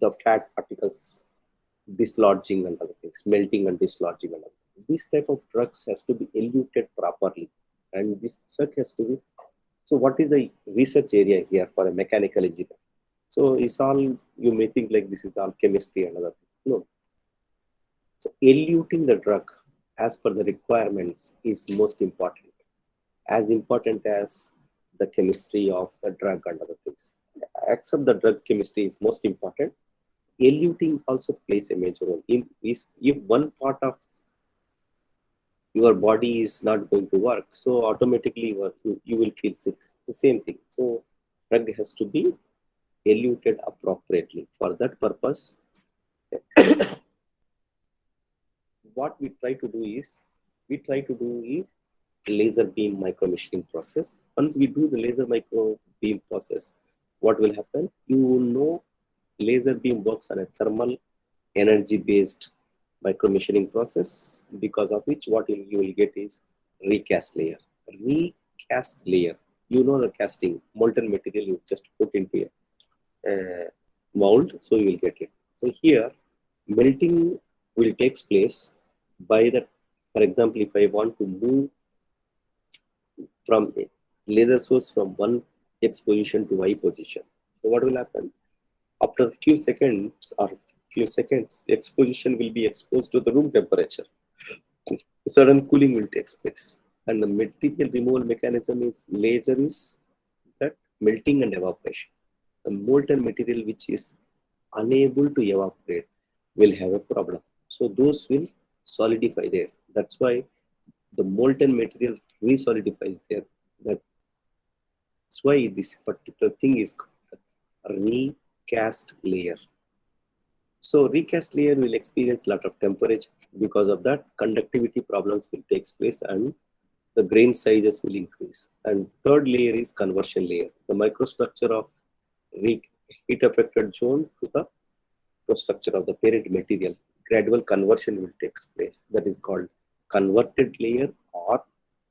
the fat particles dislodging and other things, melting and dislodging and other things. This type of drugs has to be eluted properly, and this drug has to be. So what is the research area here for a mechanical engineer? So it's all, you may think like this is all chemistry and other things. No. So eluting the drug as per the requirements is most important, as important as the chemistry of the drug and other things. Except the drug chemistry is most important, eluting also plays a major role. If one part of your body is not going to work, so automatically you will feel sick. It's the same thing. So drug has to be eluted appropriately. For that purpose, what we try to do is laser beam micromachining process. Once we do the laser micro beam process, what will happen? You know, laser beam works on a thermal energy based micromachining process, because of which what you will get is recast layer. Recast layer, you know, the casting molten material you just put into a mold, so you will get it. So here melting will take place by the, for example, if I want to move from a laser source from one X position to Y position, so what will happen? After a few seconds, exposition will be exposed to the room temperature. Sudden cooling will take place. And the material removal mechanism is laser is that melting and evaporation. The molten material which is unable to evaporate will have a problem. So those will solidify there. That's why the molten material re-solidifies there. That's why this particular thing is called a recast layer. So recast layer will experience a lot of temperature. Because of that, conductivity problems will take place and the grain sizes will increase. And third layer is conversion layer. The microstructure of heat affected zone to the microstructure of the parent material. Gradual conversion will take place. That is called converted layer or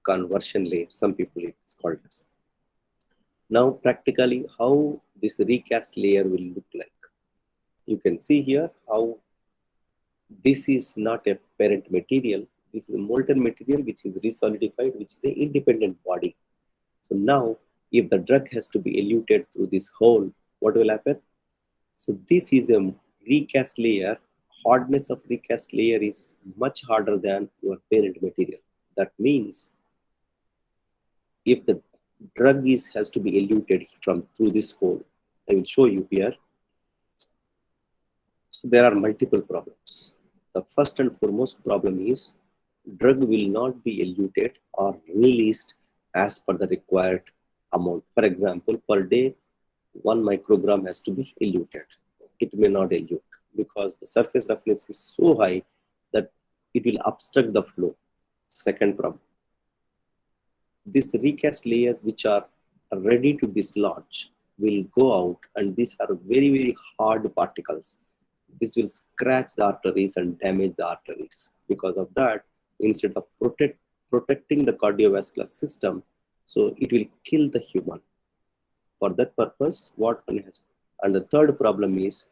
conversion layer. Some people it's called as. Now practically how this recast layer will look like. You can see here how this is not a parent material. This is a molten material which is resolidified, which is an independent body. So now, if the drug has to be eluted through this hole, what will happen? So this is a recast layer. Hardness of recast layer is much harder than your parent material. That means if the drug has to be eluted from through this hole, I will show you here. So there are multiple problems. The first and foremost problem is drug will not be eluted or released as per the required amount. For example, per day, 1 microgram has to be eluted. It may not elute because the surface roughness is so high that it will obstruct the flow. Second problem. This recast layer which are ready to dislodge will go out, and these are very, very hard particles. This will scratch the arteries and damage the arteries. Because of that, instead of protecting the cardiovascular system, so it will kill the human. For that purpose, what one has. And the third problem is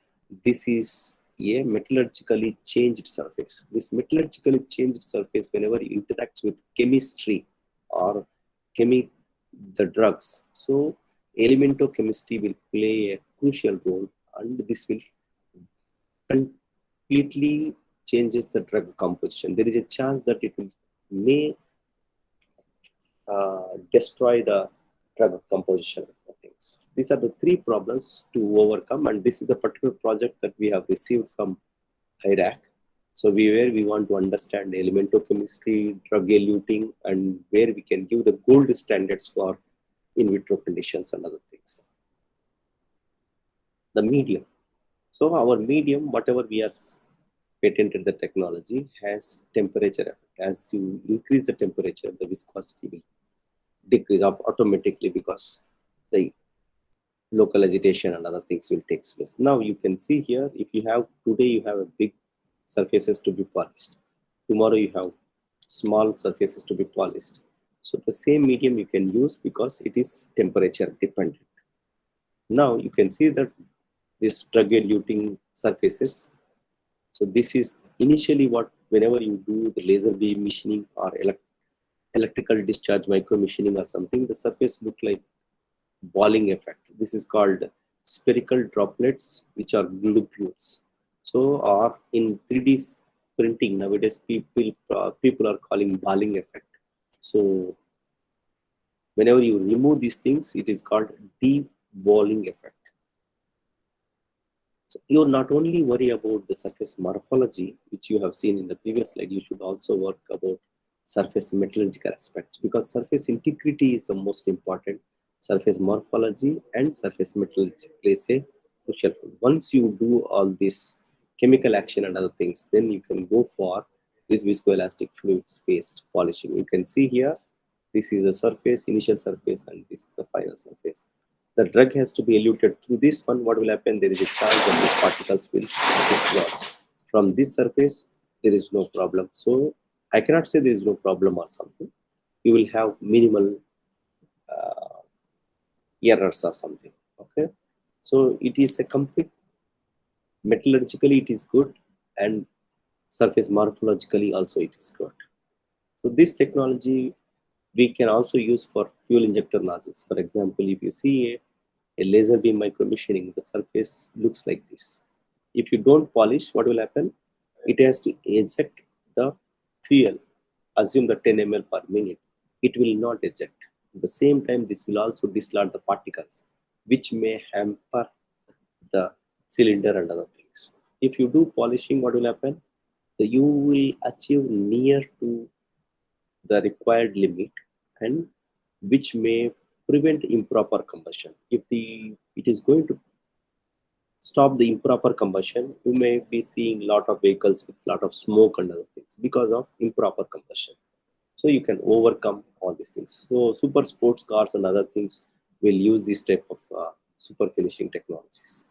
this is a metallurgically changed surface. This metallurgically changed surface, whenever it interacts with chemistry or the drugs, so elementochemistry will play a crucial role, and this will completely changes the drug composition. There is a chance that it may destroy the drug composition of things. These are the three problems to overcome, and this is the particular project that we have received from IRAC. So we want to understand elementochemistry, drug eluting, and where we can give the gold standards for in vitro conditions and other things. The medium. So our medium, whatever we are patented the technology, has temperature effect. As you increase the temperature, the viscosity will decrease up automatically because the local agitation and other things will take place. Now you can see here, if you have today you have a big surfaces to be polished. Tomorrow you have small surfaces to be polished. So the same medium you can use because it is temperature dependent. Now you can see that this drug eluting surfaces. So this is initially what, whenever you do the laser beam machining or electrical discharge micro machining or something, the surface look like balling effect. This is called spherical droplets, which are globules. So, or in 3D printing nowadays, people are calling balling effect. So, whenever you remove these things, it is called de-balling effect. So you not only worry about the surface morphology, which you have seen in the previous slide, you should also work about surface metallurgical aspects, because surface integrity is the most important. Surface morphology and surface metallurgy plays a crucial role. Once you do all this chemical action and other things, then you can go for this viscoelastic fluid spaced polishing. You can see here, this is the surface, initial surface, and this is the final surface. The drug has to be eluted through this one. What will happen? There is a chance that these particles will dislodge. From this surface, there is no problem. So I cannot say there is no problem or something. You will have minimal errors or something. Okay. So it is a complete, metallurgically it is good, and surface morphologically also it is good. So this technology we can also use for fuel injector nozzles. For example, if you see a laser beam micro machining, the surface looks like this. If you don't polish, what will happen? It has to eject the fuel. Assume the 10 ml per minute. It will not eject. At the same time, this will also dislodge the particles, which may hamper the cylinder and other things. If you do polishing, what will happen? So you will achieve near to the required limit, and which may prevent improper combustion. If it is going to stop the improper combustion, you may be seeing a lot of vehicles with a lot of smoke and other things because of improper combustion. So you can overcome all these things. So super sports cars and other things will use this type of super finishing technologies.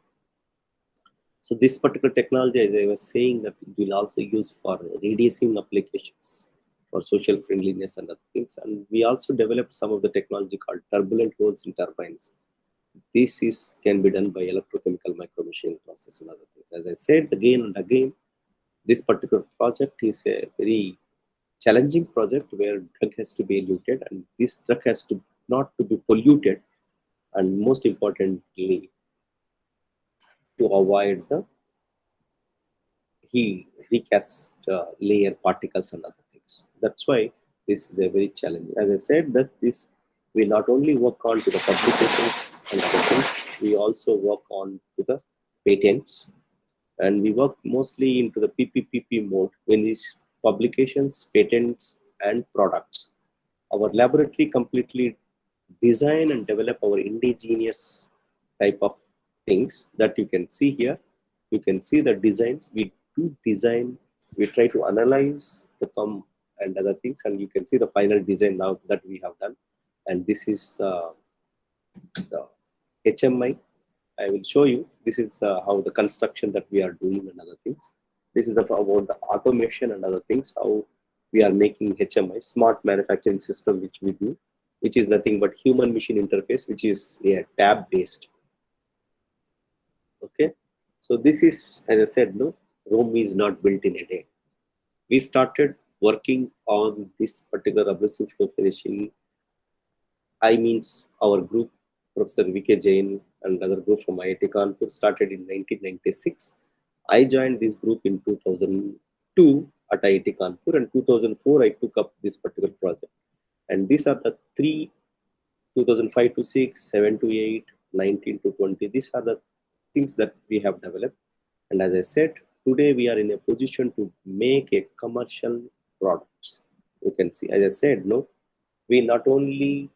So this particular technology, as I was saying, that it will also use for radiacing applications, for social friendliness and other things. And we also developed some of the technology called turbulent holes in turbines. This can be done by electrochemical micromachining process and other things. As I said again and again, this particular project is a very challenging project where drug has to be eluted, and this drug has to not to be polluted, and most importantly to avoid the recast layer particles and other things. That's why this is a very challenging. As I said, that this we not only work on to the publications and other things, we also work on to the patents, and we work mostly into the PPPP mode when these publications, patents, and products. Our laboratory completely design and develop our indigenous type of things that you can see here. You can see the designs. We do design, we try to analyze the and other things, and you can see the final design now that we have done. And this is the HMI. I will show you. This is how the construction that we are doing and other things. This is about the automation and other things, how we are making HMI, smart manufacturing system, which we do, which is nothing but human machine interface, which is tab based. Okay. So this is, as I said, no, Rome is not built in a day. We started working on this particular abrasive flow finishing. I means our group, Professor V.K. Jain and other group from IIT Kanpur started in 1996. I joined this group in 2002 at IIT Kanpur, and 2004 I took up this particular project. And these are the three: 2005 to 6, 7 to 8, 19 to 20. These are the things that we have developed. And as I said, today we are in a position to make a commercial products. You can see, as I said, no, we not only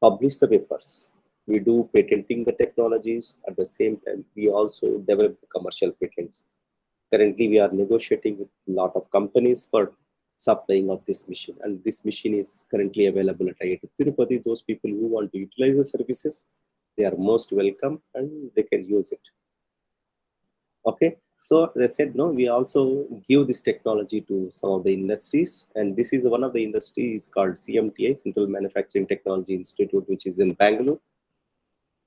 publish the papers, we do patenting the technologies. At the same time, we also develop the commercial patents. Currently, we are negotiating with a lot of companies for supplying of this machine, and this machine is currently available at IIT Tirupati. Those people who want to utilize the services, they are most welcome and they can use it. Okay, so as I said, no, we also give this technology to some of the industries, and this is one of the industries called CMTI, Central Manufacturing Technology Institute, which is in Bangalore.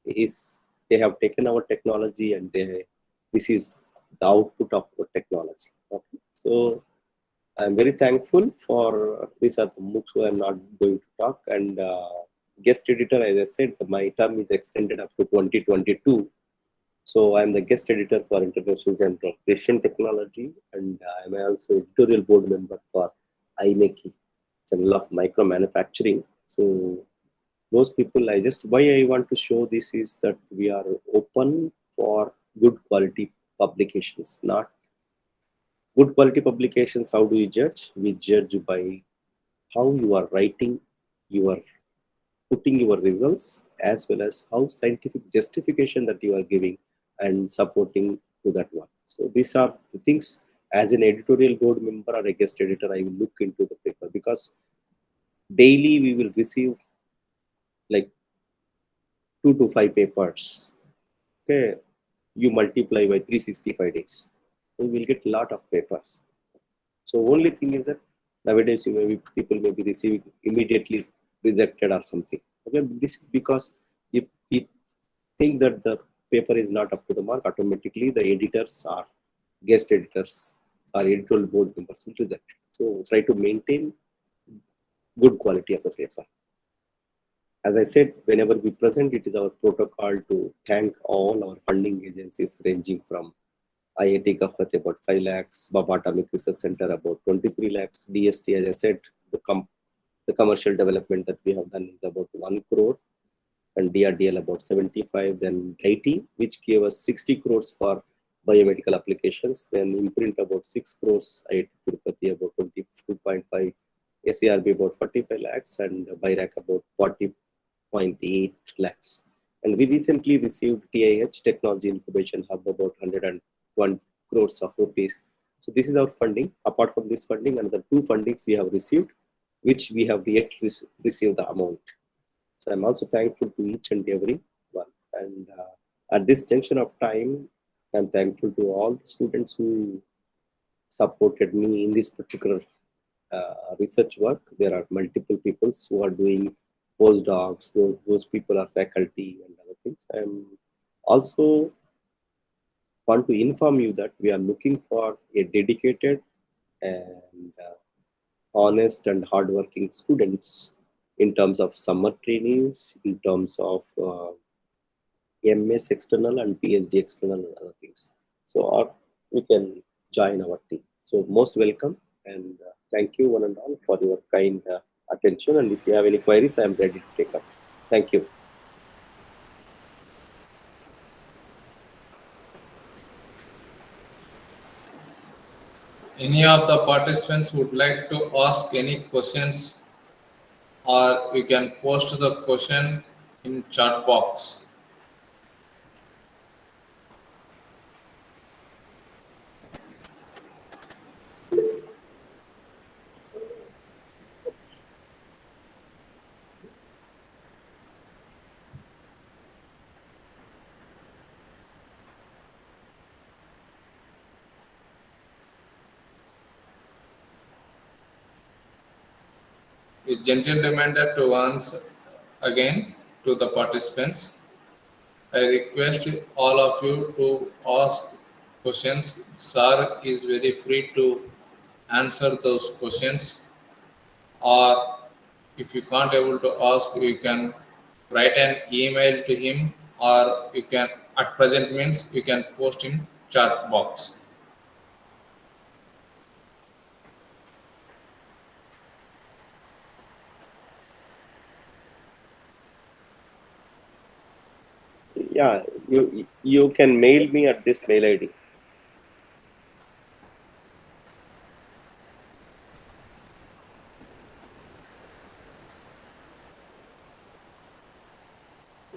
They have taken our technology, and this is the output of our technology. Okay, so I'm very thankful for these are the MOOCs who I'm not going to talk, and guest editor, as I said, my term is extended up to 2022. So I'm the guest editor for International Journal of Asian Technology, and I'm also editorial board member for IMECI, Journal of Micro Manufacturing. So those people, why I want to show this is that we are open for good quality publications. Not good quality publications, how do we judge? We judge by how you are writing, you are putting your results, as well as how scientific justification that you are giving and supporting to that one. So these are the things. As an editorial board member or a guest editor, I will look into the paper, because daily we will receive like 2 to 5 papers. Okay, you multiply by 365 days, we will get a lot of papers. So only thing is that nowadays people may be receiving immediately rejected or something. Okay, this is because if we think that the paper is not up to the mark, automatically the editors or guest editors or editorial board members will reject. So try to maintain good quality of the paper. As I said, whenever we present, it is our protocol to thank all our funding agencies, ranging from IIT Gafat about 5 lakhs, Baba Atomic Research Center about 23 lakhs, DST, as I said, the commercial development that we have done is about 1 crore, and DRDL about 75, then IT, which gave us 60 crores for biomedical applications, then Imprint about 6 crores, IIT Tirupati about 22.5, SARB about 45 lakhs, and BIRAC about 40.8 lakhs. And we recently received TIH, Technology Incubation Hub, about 101 crores of rupees. So this is our funding. Apart from this funding, another 2 fundings we have received, which we have yet received the amount. So I'm also thankful to each and every one. And at this junction of time, I'm thankful to all the students who supported me in this particular research work. There are multiple people who are doing postdocs, those people are faculty and other things. I'm also want to inform you that we are looking for a dedicated and honest and hardworking students in terms of summer trainings, in terms of MS external and PhD external and other things. So we can join our team. So most welcome, and thank you one and all for your kind attention. And if you have any queries, I am ready to take up. Thank you. Any of the participants would like to ask any questions, or you can post the question in chat box. A gentle reminder to once again to the participants. I request all of you to ask questions. Sir is very free to answer those questions, or if you can't able to ask, you can write an email to him, or you can, at present means, you can post in chat box. Yeah, you can mail me at this mail ID.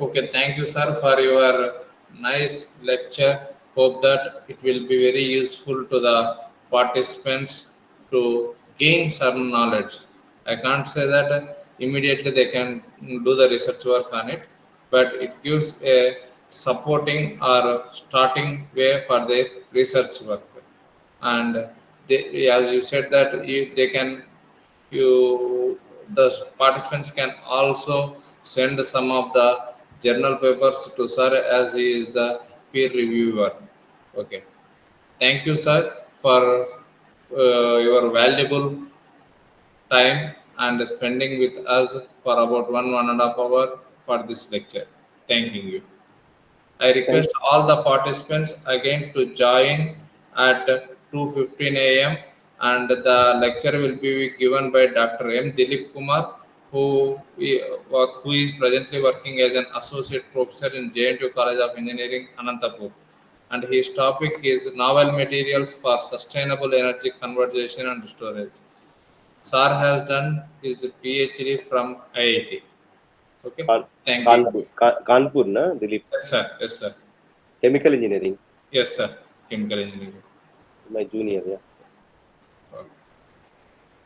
Okay, thank you, sir, for your nice lecture. Hope that it will be very useful to the participants to gain some knowledge. I can't say that immediately they can do the research work on it, but it gives a supporting or starting way for their research work. And they, as you said that they can, you, the participants can also send some of the journal papers to sir, as he is the peer reviewer. Okay, thank you, sir, for your valuable time and spending with us for about 1.5 hours for this lecture. Thanking you. I Thank request all the participants again to join at 2:15 a.m. and the lecture will be given by Dr. M. Dilip Kumar, who is presently working as an associate professor in JNTU College of Engineering, Anantapur. And his topic is novel materials for sustainable energy conversion and storage. Sir has done his PhD from IIT. Okay, thank you. Kanpur, na Dilip. Yes, sir. Yes, sir. Chemical engineering. Yes, sir. Chemical engineering. My junior, yeah.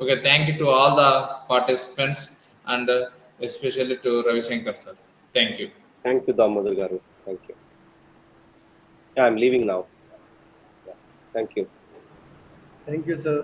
Okay, thank you to all the participants and especially to Ravi Shankar, sir. Thank you. Thank you, Damodar Garu. Thank you. Yeah, I'm leaving now. Yeah. Thank you. Thank you, sir.